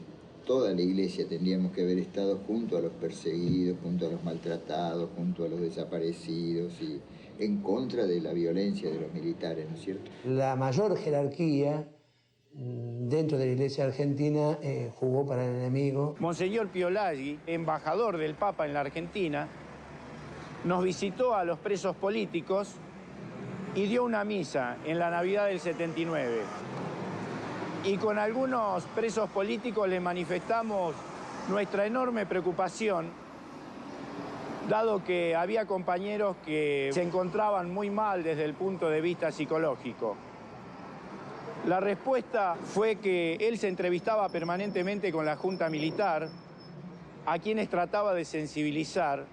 toda la Iglesia tendríamos que haber estado junto a los perseguidos, junto a los maltratados, junto a los desaparecidos y en contra de la violencia de los militares, ¿no es cierto? La mayor jerarquía dentro de la Iglesia argentina jugó para el enemigo. Monseñor Piolaggi, embajador del Papa en la Argentina, nos visitó a los presos políticos y dio una misa en la Navidad del 79. Y con algunos presos políticos les manifestamos nuestra enorme preocupación, dado que había compañeros que se encontraban muy mal desde el punto de vista psicológico. La respuesta fue que él se entrevistaba permanentemente con la Junta Militar, a quienes trataba de sensibilizar,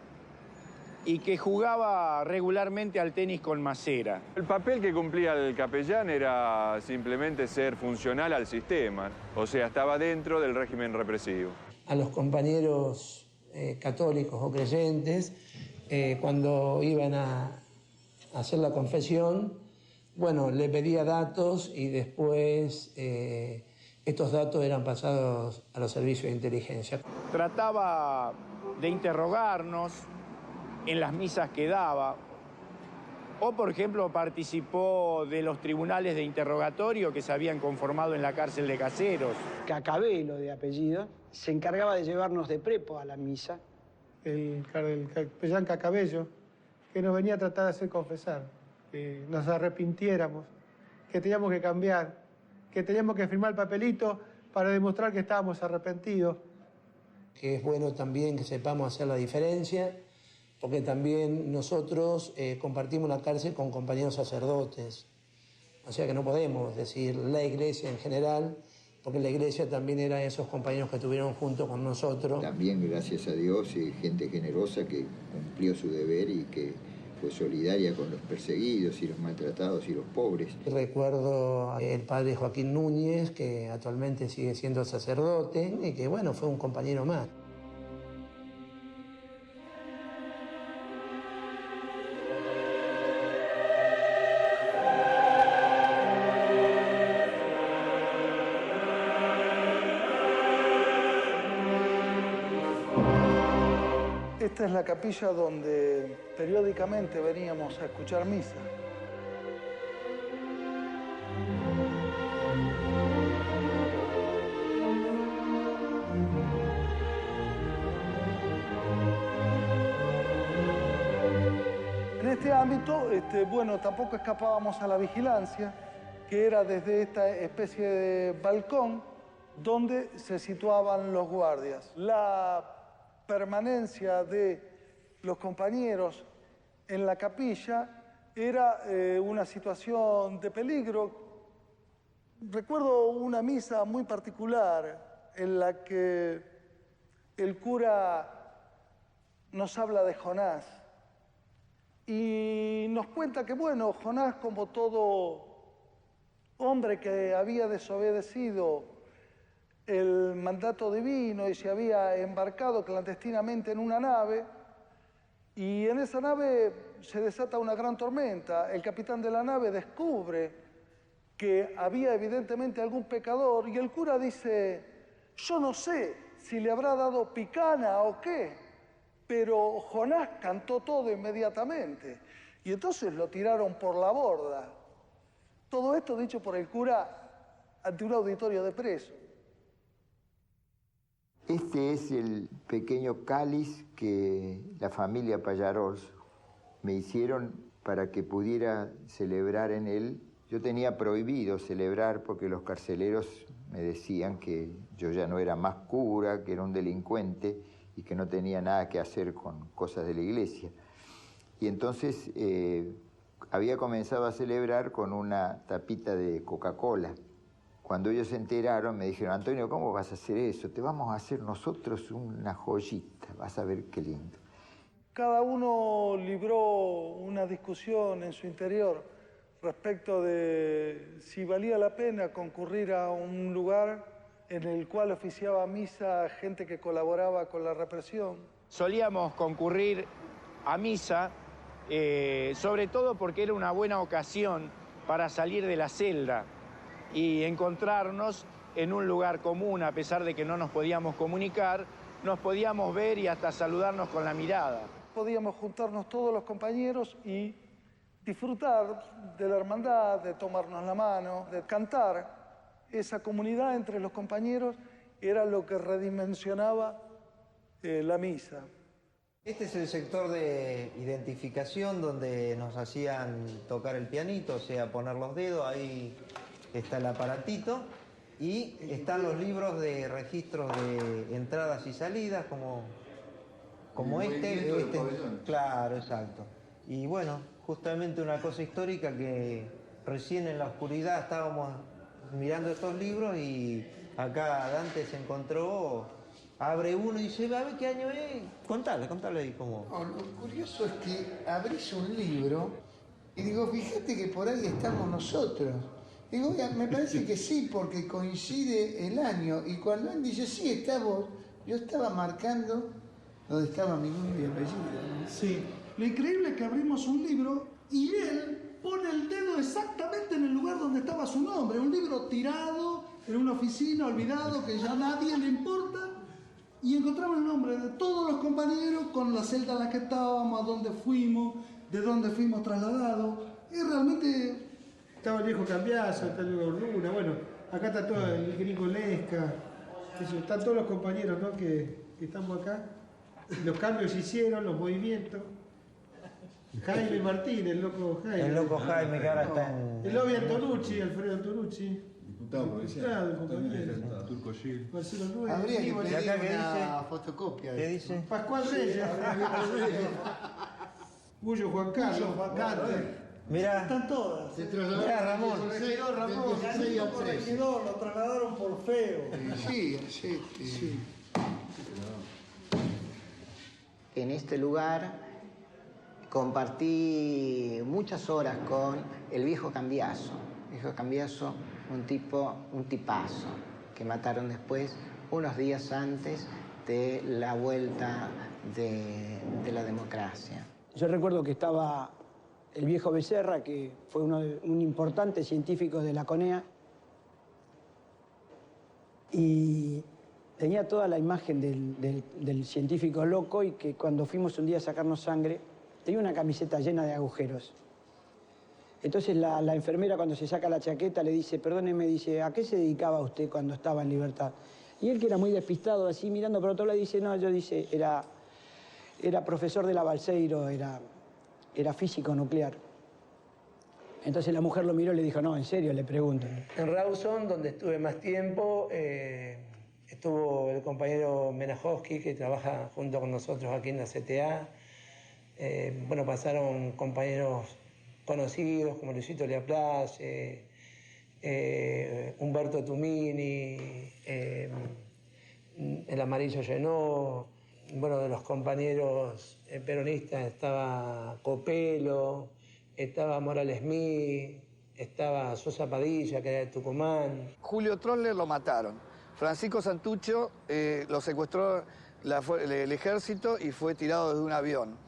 y que jugaba regularmente al tenis con Macera. El papel que cumplía el capellán era simplemente ser funcional al sistema, o sea, estaba dentro del régimen represivo. A los compañeros católicos o creyentes, cuando iban a hacer la confesión, bueno, le pedía datos y después estos datos eran pasados a los servicios de inteligencia. Trataba de interrogarnos en las misas que daba, o por ejemplo participó de los tribunales de interrogatorio que se habían conformado en la cárcel de Caseros. Cacabelo de apellido, se encargaba de llevarnos de prepo a la misa. El capellán Cacabello, que nos venía a tratar de hacer confesar, que nos arrepintiéramos, que teníamos que cambiar, que teníamos que firmar el papelito para demostrar que estábamos arrepentidos. Que es bueno también que sepamos hacer la diferencia, porque también nosotros compartimos la cárcel con compañeros sacerdotes. O sea que no podemos decir la Iglesia en general, porque la Iglesia también era esos compañeros que estuvieron junto con nosotros. También, gracias a Dios, gente generosa que cumplió su deber y que fue solidaria con los perseguidos y los maltratados y los pobres. Recuerdo al padre Joaquín Núñez, que actualmente sigue siendo sacerdote y que, bueno, fue un compañero más. Esta es la capilla donde periódicamente veníamos a escuchar misa. En este ámbito, bueno, tampoco escapábamos a la vigilancia, que era desde esta especie de balcón donde se situaban los guardias. La permanencia de los compañeros en la capilla era una situación de peligro. Recuerdo una misa muy particular en la que el cura nos habla de Jonás y nos cuenta que, bueno, Jonás, como todo hombre que había desobedecido el mandato divino y se había embarcado clandestinamente en una nave, y en esa nave se desata una gran tormenta. El capitán de la nave descubre que había evidentemente algún pecador y el cura dice: yo no sé si le habrá dado picana o qué, pero Jonás cantó todo inmediatamente y entonces lo tiraron por la borda. Todo esto dicho por el cura ante un auditorio de presos. Este es el pequeño cáliz que la familia Pallarols me hicieron para que pudiera celebrar en él. Yo tenía prohibido celebrar porque los carceleros me decían que yo ya no era más cura, que era un delincuente y que no tenía nada que hacer con cosas de la iglesia. Y entonces había comenzado a celebrar con una tapita de Coca-Cola. Cuando ellos se enteraron me dijeron, Antonio, ¿cómo vas a hacer eso? Te vamos a hacer nosotros una joyita, vas a ver qué lindo. Cada uno libró una discusión en su interior respecto de si valía la pena concurrir a un lugar en el cual oficiaba misa gente que colaboraba con la represión. Solíamos concurrir a misa, sobre todo porque era una buena ocasión para salir de la celda y encontrarnos en un lugar común, a pesar de que no nos podíamos comunicar, nos podíamos ver y hasta saludarnos con la mirada. Podíamos juntarnos todos los compañeros y disfrutar de la hermandad, de tomarnos la mano, de cantar. Esa comunidad entre los compañeros era lo que redimensionaba la misa. Este es el sector de identificación donde nos hacían tocar el pianito, o sea, poner los dedos, ahí está el aparatito, y están los libros de registros de entradas y salidas, como este. Claro, exacto. Y bueno, justamente una cosa histórica que recién en la oscuridad estábamos mirando estos libros y acá Dante se encontró, abre uno y dice, a ver qué año es. Contale ahí cómo. Oh, lo curioso es que abrís un libro y digo, fíjate que por ahí estamos nosotros. Digo, me parece que sí, porque coincide el año. Y cuando él dice, sí, está vos, yo estaba marcando donde estaba mi nombre y apellido, ¿no? Sí. Lo increíble es que abrimos un libro y él pone el dedo exactamente en el lugar donde estaba su nombre. Un libro tirado en una oficina, olvidado, que ya a nadie le importa. Y encontramos el nombre de todos los compañeros con la celda en la que estábamos, a dónde fuimos, de dónde fuimos trasladados. Y realmente estaba el viejo Cambiazo, está el viejo Luna, bueno, acá está todo el gringo Lesca, están todos los compañeros, ¿no? que estamos acá. Los cambios se hicieron, los movimientos. Jaime Martín, el loco Jaime. El loco Jaime, que ahora está en... El Obi Antonucci, Alfredo Antonucci. Diputado provincial. Compañero. Turco Gil. Marcelo Luis. Habría que Bolívar. pedir una fotocopia. ¿Qué dice? Pascual Reyes. Bullo Juan Carlos. Mirá. Están todas. Mirá, Ramón. Corregidor, lo trasladaron por feo. Sí. En este lugar compartí muchas horas con el viejo Cambiazo. Viejo Cambiazo, un tipazo, que mataron después, unos días antes de la vuelta de la democracia. Yo recuerdo que estaba el viejo Becerra, que fue un importante científico de la CONEA, y tenía toda la imagen del científico loco, y que cuando fuimos un día a sacarnos sangre, tenía una camiseta llena de agujeros. Entonces la enfermera, cuando se saca la chaqueta, le dice, perdóneme, dice, ¿a qué se dedicaba usted cuando estaba en libertad? Y él, que era muy despistado, así mirando por otro lado, dice, no, yo era profesor de la Balseiro, era físico nuclear. Entonces la mujer lo miró y le dijo, no, en serio, le pregunto. En Rawson, donde estuve más tiempo, estuvo el compañero Menajowski, que trabaja junto con nosotros aquí en la CTA. Bueno, pasaron compañeros conocidos como Luisito Leaplace, Humberto Tumini, el Amarillo Llenó. Bueno, de los compañeros peronistas estaba Copelo, estaba Morales Mí, estaba Sosa Padilla, que era de Tucumán. Julio Troller lo mataron. Francisco Santucho lo secuestró el ejército y fue tirado desde un avión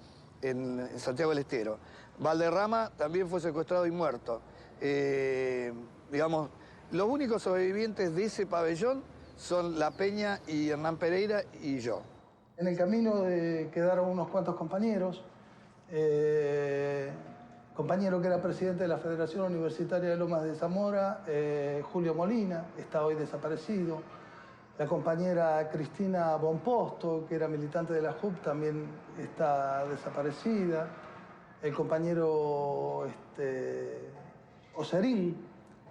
en Santiago del Estero. Valderrama también fue secuestrado y muerto. Digamos, los únicos sobrevivientes de ese pabellón son La Peña y Hernán Pereira y yo. En el camino quedaron unos cuantos compañeros. Compañero que era presidente de la Federación Universitaria de Lomas de Zamora, Julio Molina, está hoy desaparecido. La compañera Cristina Bonposto, que era militante de la JUP, también está desaparecida. El compañero Oserín,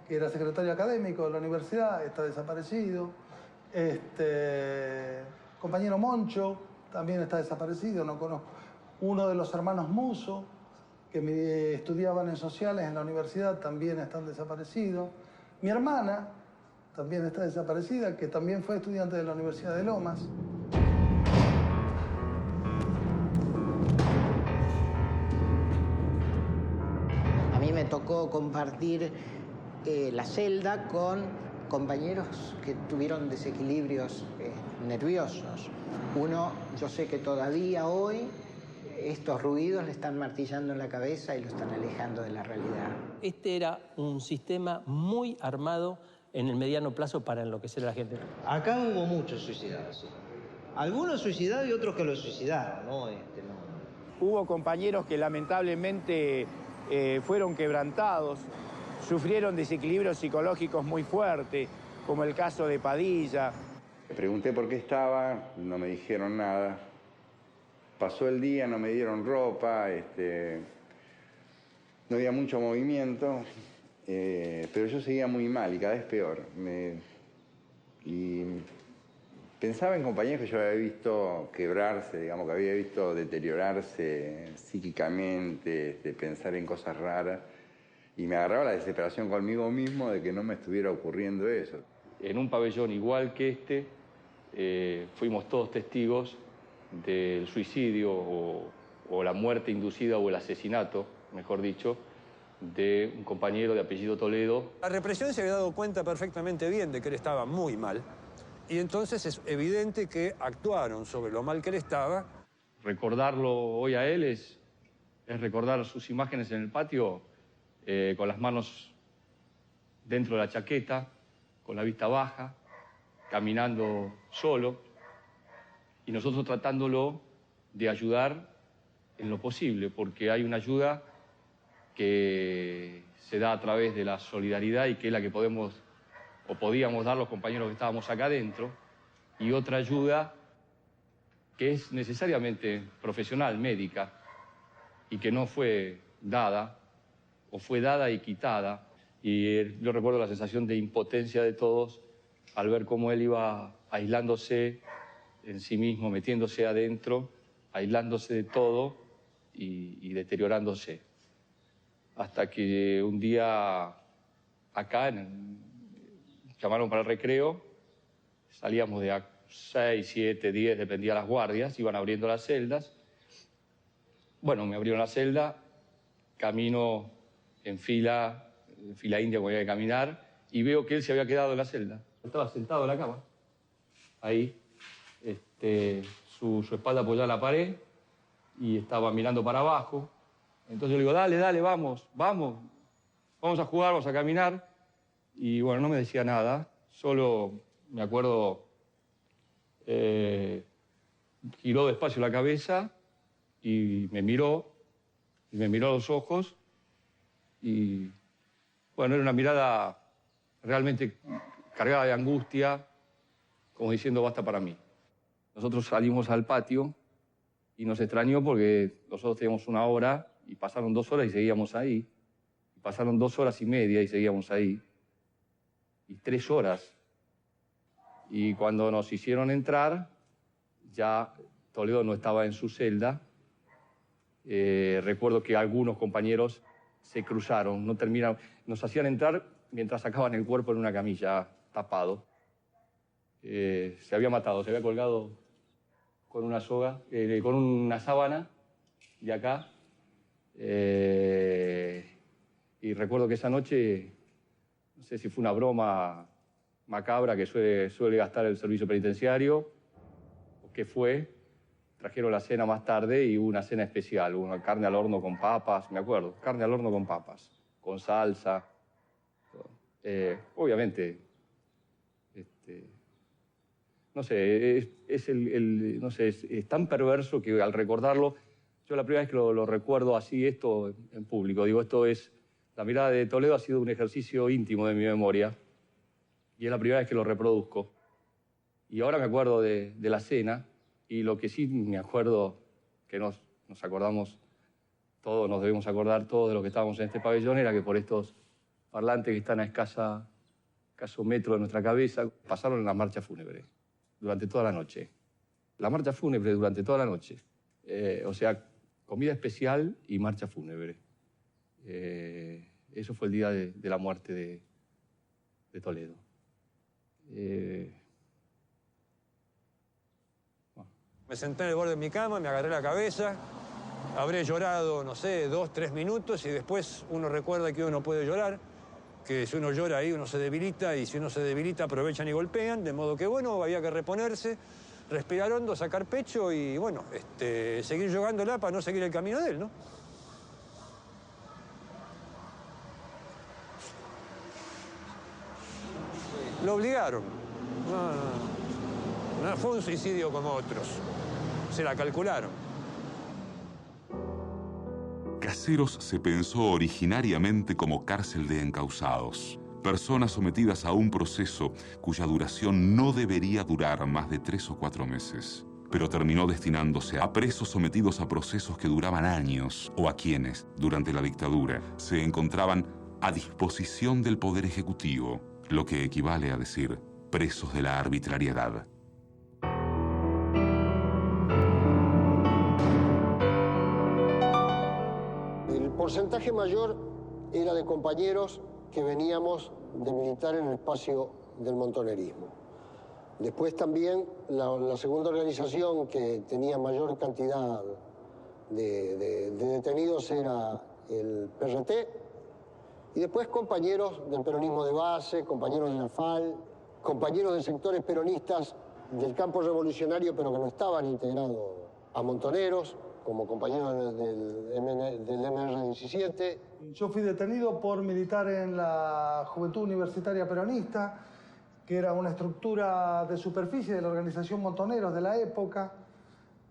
que era secretario académico de la universidad, está desaparecido. Compañero Moncho, también está desaparecido, no conozco. Uno de los hermanos Muso, que estudiaban en sociales en la universidad, también están desaparecidos. Mi hermana también está desaparecida, que también fue estudiante de la Universidad de Lomas. A mí me tocó compartir la celda con compañeros que tuvieron desequilibrios nerviosos. Uno, yo sé que todavía hoy estos ruidos le están martillando en la cabeza y lo están alejando de la realidad. Este era un sistema muy armado en el mediano plazo para enloquecer a la gente. Acá hubo muchos suicidados, sí. Algunos suicidados y otros que lo suicidaron, ¿no? Hubo compañeros que lamentablemente fueron quebrantados, sufrieron desequilibrios psicológicos muy fuertes, como el caso de Padilla. Le pregunté por qué estaba, no me dijeron nada. Pasó el día, no me dieron ropa, no había mucho movimiento, pero yo seguía muy mal y cada vez peor. Y pensaba en compañeros que yo había visto quebrarse, digamos, que había visto deteriorarse psíquicamente, pensar en cosas raras. Y me agarraba la desesperación conmigo mismo de que no me estuviera ocurriendo eso. En un pabellón igual que este, fuimos todos testigos del suicidio o la muerte inducida o el asesinato, mejor dicho, de un compañero de apellido Toledo. La represión se había dado cuenta perfectamente bien de que él estaba muy mal. Y entonces es evidente que actuaron sobre lo mal que él estaba. Recordarlo hoy a él es recordar sus imágenes en el patio con las manos dentro de la chaqueta, con la vista baja, caminando solo, y nosotros tratándolo de ayudar en lo posible, porque hay una ayuda que se da a través de la solidaridad y que es la que podemos o podíamos dar los compañeros que estábamos acá adentro, y otra ayuda que es necesariamente profesional, médica, y que no fue dada, o fue dada y quitada. Y yo recuerdo la sensación de impotencia de todos al ver cómo él iba aislándose en sí mismo, metiéndose adentro, aislándose de todo y deteriorándose. Hasta que un día acá llamaron para el recreo, salíamos de 6, 7, 10, dependía de las guardias, iban abriendo las celdas. Bueno, me abrieron la celda, camino en fila india como había que caminar, y veo que él se había quedado en la celda. Estaba sentado en la cama, ahí, su espalda apoyada en la pared, y estaba mirando para abajo. Entonces yo le digo, dale, dale, vamos a jugar, vamos a caminar. Y bueno, no me decía nada, solo me acuerdo, giró despacio la cabeza y me miró a los ojos. Y bueno, era una mirada realmente cargada de angustia, como diciendo, basta para mí. Nosotros salimos al patio y nos extrañó porque nosotros teníamos 1 hora y pasaron 2 horas y seguíamos ahí. Y pasaron 2 horas y media y seguíamos ahí. Y 3 horas. Y cuando nos hicieron entrar, ya Toledo no estaba en su celda. Recuerdo que algunos compañeros se cruzaron, no terminaron. Nos hacían entrar mientras sacaban el cuerpo en una camilla, tapado. Se había matado, se había colgado con una soga, con una sábana de acá. Y recuerdo que esa noche, no sé si fue una broma macabra que suele gastar el servicio penitenciario, o qué fue. Trajeron la cena más tarde y hubo una cena especial, hubo una carne al horno con papas, me acuerdo, carne al horno con papas, con salsa. Obviamente, no sé, es tan perverso que al recordarlo, yo la primera vez que lo recuerdo así, esto en público, digo, la mirada de Toledo ha sido un ejercicio íntimo de mi memoria y es la primera vez que lo reproduzco. Y ahora me acuerdo de la cena. Y lo que sí me acuerdo, que nos acordamos todos, nos debemos acordar todos de los que estábamos en este pabellón, era que por estos parlantes que están a escaso metro de nuestra cabeza, pasaron las marchas fúnebres durante toda la noche. La marcha fúnebre durante toda la noche. O sea, comida especial y marcha fúnebre. Eso fue el día de la muerte de Toledo. Me senté en el borde de mi cama, me agarré la cabeza, habré llorado, no sé, 2, 3 minutos y después uno recuerda que uno no puede llorar, que si uno llora ahí uno se debilita y si uno se debilita aprovechan y golpean, de modo que bueno, había que reponerse, respirar hondo, sacar pecho y bueno, seguir jugándola para no seguir el camino de él, ¿no? Lo obligaron. No fue un suicidio como otros. Se la calcularon. Caseros se pensó originariamente como cárcel de encausados, personas sometidas a un proceso cuya duración no debería durar más de 3 o 4 meses, pero terminó destinándose a presos sometidos a procesos que duraban años o a quienes, durante la dictadura, se encontraban a disposición del Poder Ejecutivo, lo que equivale a decir presos de la arbitrariedad. El porcentaje mayor era de compañeros que veníamos de militar en el espacio del montonerismo. Después también la segunda organización que tenía mayor cantidad de detenidos era el PRT, y después compañeros del peronismo de base, compañeros de la FAL, compañeros de sectores peronistas del campo revolucionario pero que no estaban integrados a Montoneros, como compañeros del MR-17. Yo fui detenido por militar en la Juventud Universitaria Peronista, que era una estructura de superficie de la organización Montoneros de la época.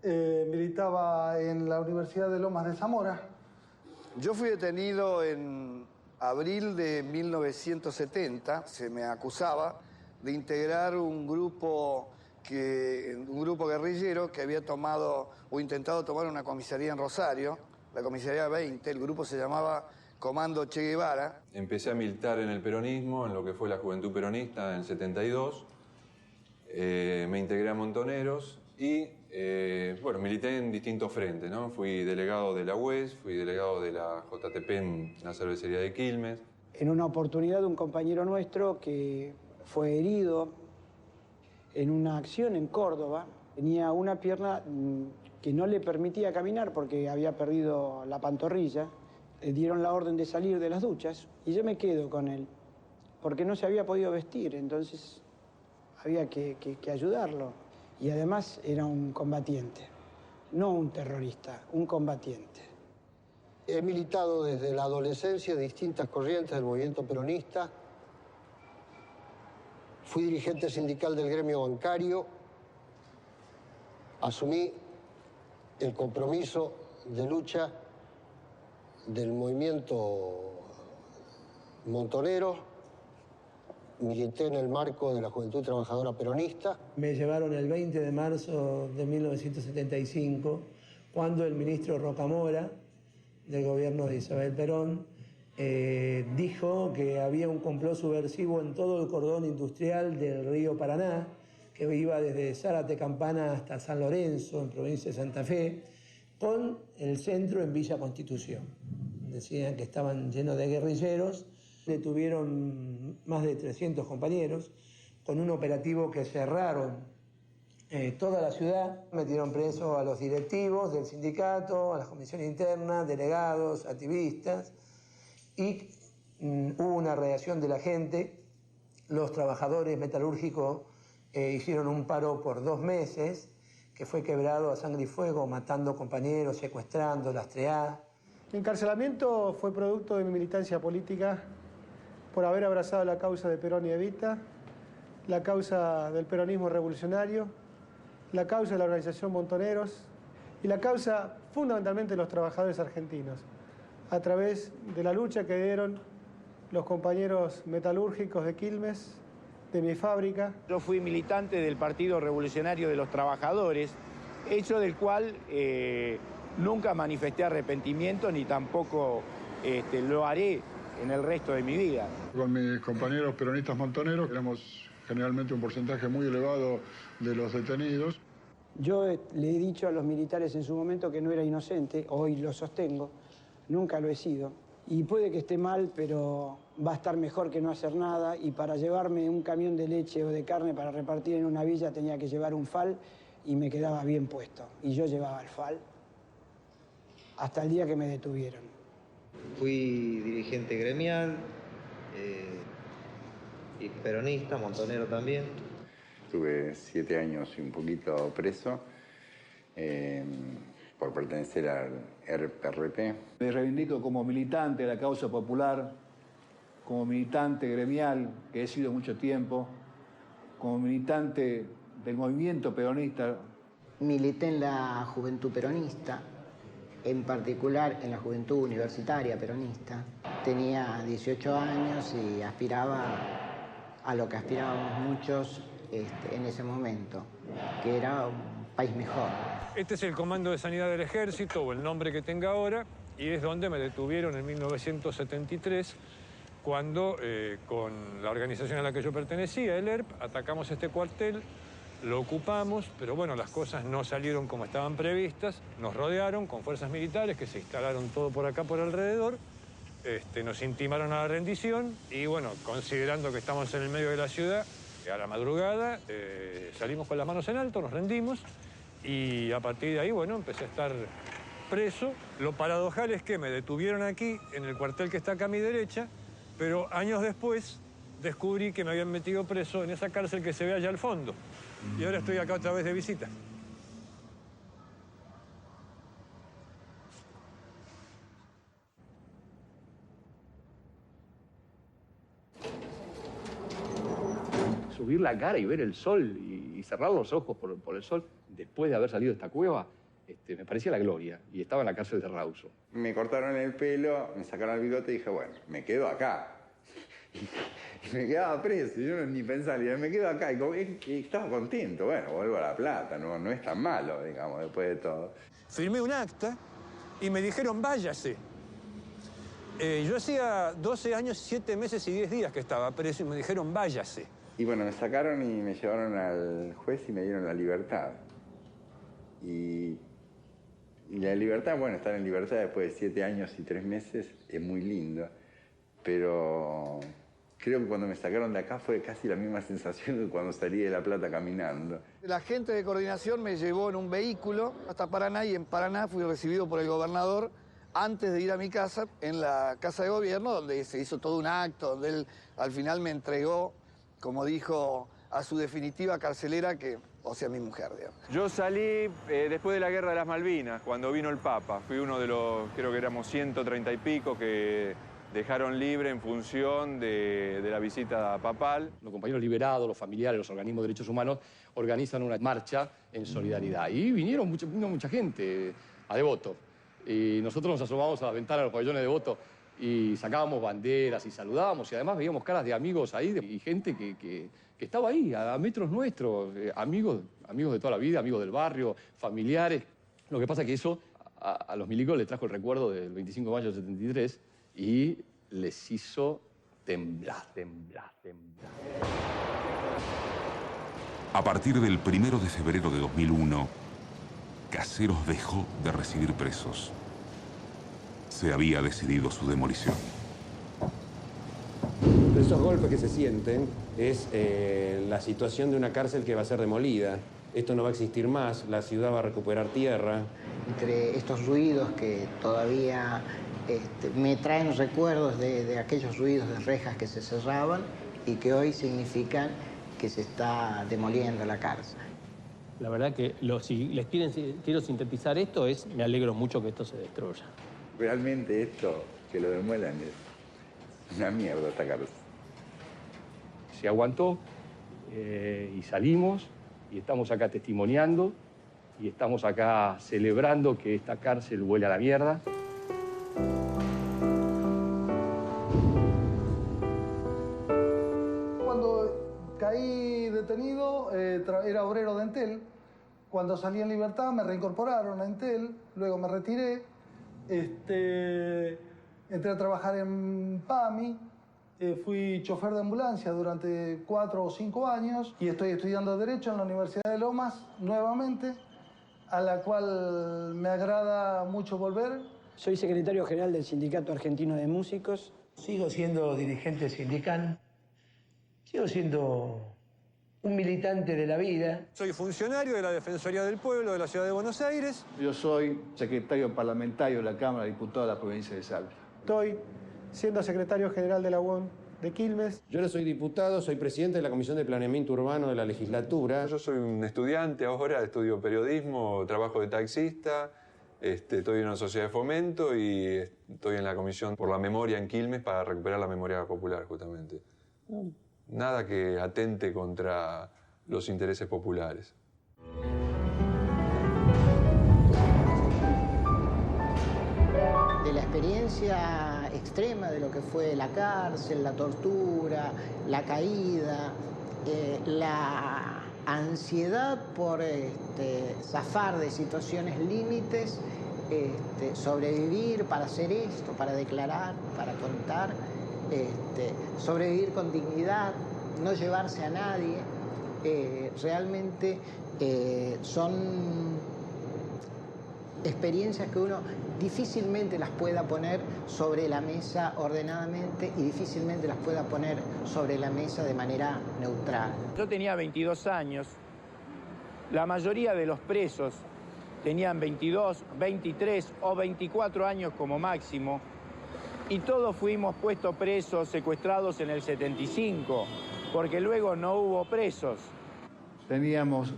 Militaba en la Universidad de Lomas de Zamora. Yo fui detenido en abril de 1970. Se me acusaba de integrar un grupo guerrillero que había tomado o intentado tomar una comisaría en Rosario, la comisaría 20. El grupo se llamaba Comando Che Guevara. Empecé a militar en el peronismo, en lo que fue la Juventud Peronista en el 72. Me integré a Montoneros y milité en distintos frentes, ¿no? Fui delegado de la UES, fui delegado de la JTP en la cervecería de Quilmes. En una oportunidad, un compañero nuestro que fue herido en una acción en Córdoba, tenía una pierna que no le permitía caminar porque había perdido la pantorrilla. Le dieron la orden de salir de las duchas y yo me quedo con él, porque no se había podido vestir, entonces había que ayudarlo. Y además era un combatiente, no un terrorista, un combatiente. He militado desde la adolescencia en distintas corrientes del movimiento peronista. Fui dirigente sindical del gremio bancario. Asumí el compromiso de lucha del movimiento montonero. Milité en el marco de la Juventud Trabajadora Peronista. Me llevaron el 20 de marzo de 1975, cuando el ministro Rocamora, del gobierno de Isabel Perón, dijo que había un complot subversivo en todo el cordón industrial del río Paraná, que iba desde Zárate Campana hasta San Lorenzo, en provincia de Santa Fe, con el centro en Villa Constitución. Decían que estaban llenos de guerrilleros. Detuvieron más de 300 compañeros con un operativo que cerraron toda la ciudad. Metieron preso a los directivos del sindicato, a la comisión interna, delegados, activistas, y hubo una reacción de la gente. Los trabajadores metalúrgicos hicieron un paro por 2 meses, que fue quebrado a sangre y fuego, matando compañeros, secuestrando, rastreados. Mi encarcelamiento fue producto de mi militancia política por haber abrazado la causa de Perón y Evita, la causa del peronismo revolucionario, la causa de la organización Montoneros y la causa fundamentalmente de los trabajadores argentinos, a través de la lucha que dieron los compañeros metalúrgicos de Quilmes, de mi fábrica. Yo fui militante del Partido Revolucionario de los Trabajadores, hecho del cual nunca manifesté arrepentimiento ni tampoco lo haré en el resto de mi vida. Con mis compañeros peronistas montoneros éramos generalmente un porcentaje muy elevado de los detenidos. Yo le he dicho a los militares en su momento que no era inocente, hoy lo sostengo, nunca lo he sido. Y puede que esté mal, pero va a estar mejor que no hacer nada. Y para llevarme un camión de leche o de carne para repartir en una villa tenía que llevar un FAL y me quedaba bien puesto. Y yo llevaba el FAL hasta el día que me detuvieron. Fui dirigente gremial y peronista, montonero también. Estuve 7 años y un poquito preso por pertenecer al RP. Me reivindico como militante de la causa popular, como militante gremial, que he sido mucho tiempo, como militante del movimiento peronista. Milité en la juventud peronista, en particular en la juventud universitaria peronista. Tenía 18 años y aspiraba a lo que aspirábamos muchos en ese momento, que era un país mejor. Este es el Comando de Sanidad del Ejército, o el nombre que tenga ahora, y es donde me detuvieron en 1973, cuando con la organización a la que yo pertenecía, el ERP, atacamos este cuartel, lo ocupamos, pero bueno, las cosas no salieron como estaban previstas, nos rodearon con fuerzas militares que se instalaron todo por acá, por alrededor, nos intimaron a la rendición y bueno, considerando que estamos en el medio de la ciudad, a la madrugada salimos con las manos en alto, nos rendimos y a partir de ahí, bueno, empecé a estar preso. Lo paradojal es que me detuvieron aquí, en el cuartel que está acá a mi derecha, pero años después descubrí que me habían metido preso en esa cárcel que se ve allá al fondo. Y ahora estoy acá otra vez de visita. Subir la cara y ver el sol y cerrar los ojos por el sol, después de haber salido de esta cueva, me parecía la gloria. Y estaba en la cárcel de Rawson. Me cortaron el pelo, me sacaron el bigote y dije, bueno, me quedo acá. Y me quedaba preso, yo ni pensaba, me quedo acá. Y estaba contento, bueno, vuelvo a La Plata, no es tan malo, digamos, después de todo. Firmé un acta y me dijeron, váyase. Yo hacía 12 años, 7 meses y 10 días que estaba preso y me dijeron, váyase. Y bueno, me sacaron y me llevaron al juez y me dieron la libertad. Y la libertad, bueno, estar en libertad después de 7 años y 3 meses es muy lindo. Pero creo que cuando me sacaron de acá fue casi la misma sensación que cuando salí de La Plata caminando. La gente de coordinación me llevó en un vehículo hasta Paraná y en Paraná fui recibido por el gobernador antes de ir a mi casa, en la casa de gobierno, donde se hizo todo un acto, donde él al final me entregó, como dijo, a su definitiva carcelera, o sea, mi mujer, digamos. Yo salí después de la Guerra de las Malvinas, cuando vino el Papa. Fui uno de los, creo que éramos 130 y pico, que dejaron libre en función de la visita papal. Los compañeros liberados, los familiares, los organismos de derechos humanos organizan una marcha en solidaridad. Y vino mucha gente a Devoto. Y nosotros nos asomamos a la ventana de los pabellones de Devoto y sacábamos banderas y saludábamos. Y además veíamos caras de amigos ahí y gente que estaba ahí, a metros nuestros, amigos de toda la vida, amigos del barrio, familiares. Lo que pasa es que eso a los milicos les trajo el recuerdo del 25 de mayo del 73 y les hizo temblar. A partir del 1 de febrero de 2001, Caseros dejó de recibir presos. Se había decidido su demolición. Esos golpes que se sienten es la situación de una cárcel que va a ser demolida. Esto no va a existir más, la ciudad va a recuperar tierra. Entre estos ruidos que todavía me traen recuerdos de aquellos ruidos de rejas que se cerraban y que hoy significan que se está demoliendo la cárcel. La verdad que si les quiero sintetizar esto me alegro mucho que esto se destruya. Realmente esto, que lo demuelan, es una mierda esta cárcel. Se aguantó y salimos y estamos acá testimoniando y estamos acá celebrando que esta cárcel huele a la mierda. Cuando caí detenido, era obrero de Entel. Cuando salí en libertad me reincorporaron a Entel, luego me retiré. Entré a trabajar en PAMI, fui chofer de ambulancia durante 4 o 5 años y estoy estudiando Derecho en la Universidad de Lomas nuevamente. a la cual me agrada mucho volver. Soy secretario general del Sindicato Argentino de Músicos. Sigo siendo dirigente sindical. Sigo siendo un militante de la vida. Soy funcionario de la Defensoría del Pueblo de la Ciudad de Buenos Aires. Yo soy secretario parlamentario de la Cámara de Diputados de la provincia de Salta. Estoy siendo secretario general de la UON de Quilmes. Yo no soy diputado, soy presidente de la Comisión de Planeamiento Urbano de la legislatura. Yo soy un estudiante ahora, estudio periodismo, trabajo de taxista, estoy en una sociedad de fomento y estoy en la Comisión por la Memoria en Quilmes para recuperar la memoria popular, justamente. Nada que atente contra los intereses populares. De la experiencia extrema de lo que fue la cárcel, la tortura, la caída, la ansiedad por zafar de situaciones límites, sobrevivir para hacer esto, para declarar, para contar, sobrevivir con dignidad, no llevarse a nadie, realmente son experiencias que uno difícilmente las pueda poner sobre la mesa ordenadamente y difícilmente las pueda poner sobre la mesa de manera neutral. Yo tenía 22 años, la mayoría de los presos tenían 22, 23 o 24 años como máximo, y todos fuimos puestos presos, secuestrados en el 75, porque luego no hubo presos. Teníamos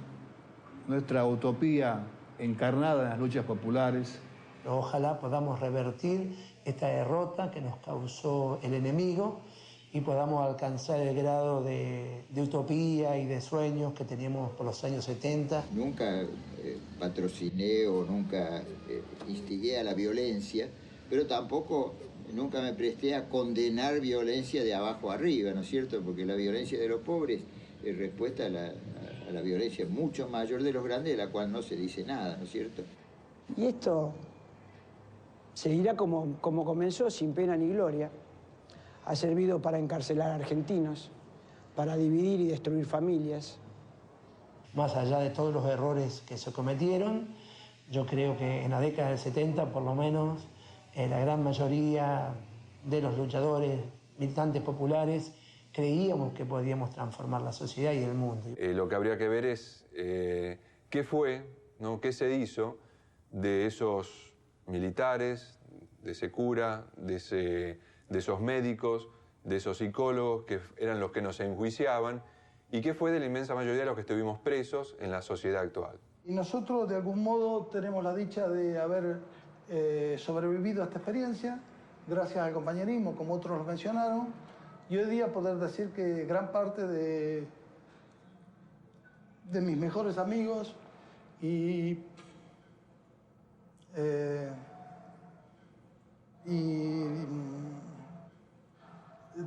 nuestra utopía encarnada en las luchas populares. Ojalá podamos revertir esta derrota que nos causó el enemigo y podamos alcanzar el grado de utopía y de sueños que teníamos por los años 70. Nunca patrociné o nunca instigué a la violencia, pero tampoco nunca me presté a condenar violencia de abajo arriba, ¿no es cierto? Porque la violencia de los pobres es respuesta a la violencia mucho mayor de los grandes, de la cual no se dice nada, ¿no es cierto? Y esto seguirá como comenzó, sin pena ni gloria. Ha servido para encarcelar a argentinos, para dividir y destruir familias. Más allá de todos los errores que se cometieron, yo creo que en la década del 70, por lo menos, la gran mayoría de los luchadores, militantes populares, creíamos que podíamos transformar la sociedad y el mundo. Lo que habría que ver es qué fue, ¿no? Qué se hizo de esos militares, de ese cura, de esos médicos, de esos psicólogos que eran los que nos enjuiciaban, y qué fue de la inmensa mayoría de los que estuvimos presos en la sociedad actual. Y nosotros, de algún modo, tenemos la dicha de haber sobrevivido a esta experiencia, gracias al compañerismo, como otros lo mencionaron, y hoy día poder decir que gran parte de mis mejores amigos y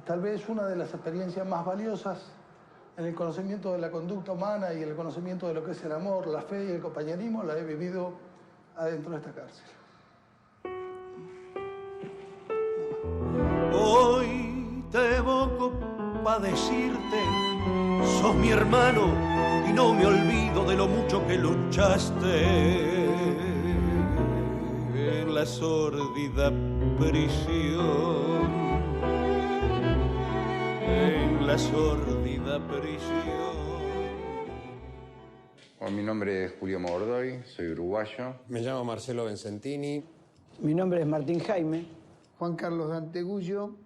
tal vez una de las experiencias más valiosas en el conocimiento de la conducta humana y el conocimiento de lo que es el amor, la fe y el compañerismo, la he vivido adentro de esta cárcel. Hoy te evoco para decirte, sos mi hermano y no me olvido de lo mucho que luchaste en la sórdida prisión, en la sórdida prisión. Bueno, mi nombre es Julio Mordoy, soy uruguayo. Me llamo Marcelo Bencentini. Mi nombre es Martín Jaime. Juan Carlos Dante Gullo.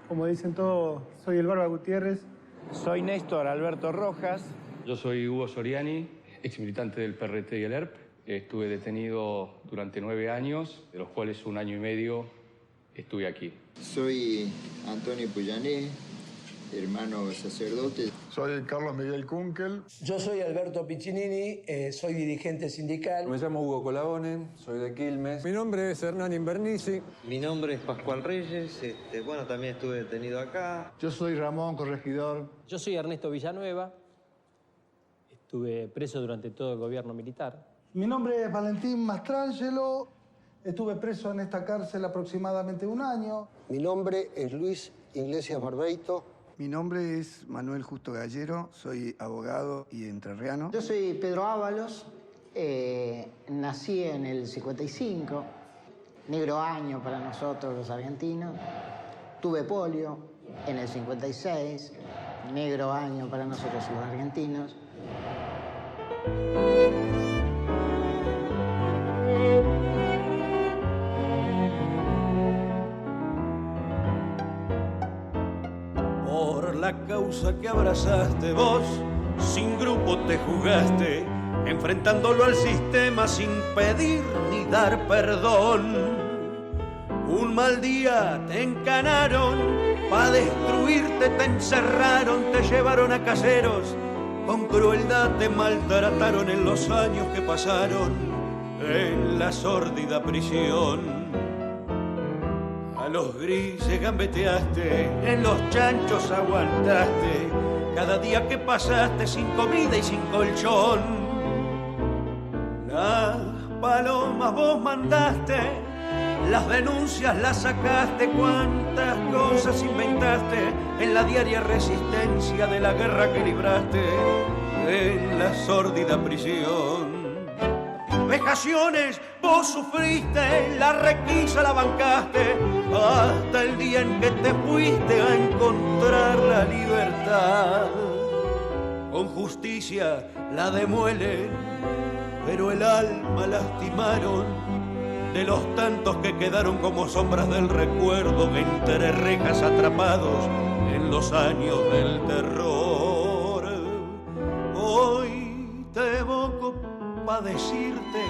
Como dicen todos, soy el Barba Gutiérrez. Soy Néstor Alberto Rojas. Yo soy Hugo Soriani, ex militante del PRT y el ERP. Estuve detenido durante 9 años, de los cuales 1 año y medio estuve aquí. Soy Antonio Puyané, hermano sacerdote. Soy Carlos Miguel Kunkel. Yo soy Alberto Piccinini, soy dirigente sindical. Me llamo Hugo Colabone, soy de Quilmes. Mi nombre es Hernán Invernici. Mi nombre es Pascual Reyes, bueno, también estuve detenido acá. Yo soy Ramón, corregidor. Yo soy Ernesto Villanueva, estuve preso durante todo el gobierno militar. Mi nombre es Valentín Mastrangelo, estuve preso en esta cárcel aproximadamente 1 año. Mi nombre es Luis Iglesias Barbeito. Mi nombre es Manuel Justo Gallero, soy abogado y entrerriano. Yo soy Pedro Ábalos, Nací en el 55, negro año para nosotros los argentinos. Tuve polio en el 56, negro año para nosotros los argentinos. Por la causa que abrazaste vos, sin grupo te jugaste, enfrentándolo al sistema sin pedir ni dar perdón. Un mal día te encanaron, pa' destruirte te encerraron, te llevaron a caseros, con crueldad te maltrataron en los años que pasaron en la sórdida prisión. A los grises gambeteaste, en los chanchos aguantaste, cada día que pasaste sin comida y sin colchón. Las palomas vos mandaste, las denuncias las sacaste, cuántas cosas inventaste en la diaria resistencia de la guerra que libraste en la sórdida prisión. Vejaciones vos sufriste, la requisa la bancaste, hasta el día en que te fuiste a encontrar la libertad. Con justicia la demuelen, pero el alma lastimaron de los tantos que quedaron como sombras del recuerdo entre rejas atrapados en los años del terror. Hoy te evoco pa' decirte,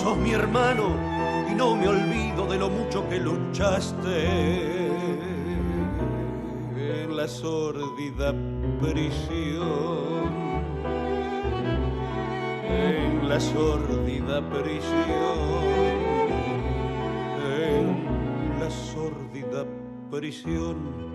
sos mi hermano y no me olvido de lo mucho que luchaste en la sórdida prisión, en la sórdida prisión, en la sórdida prisión.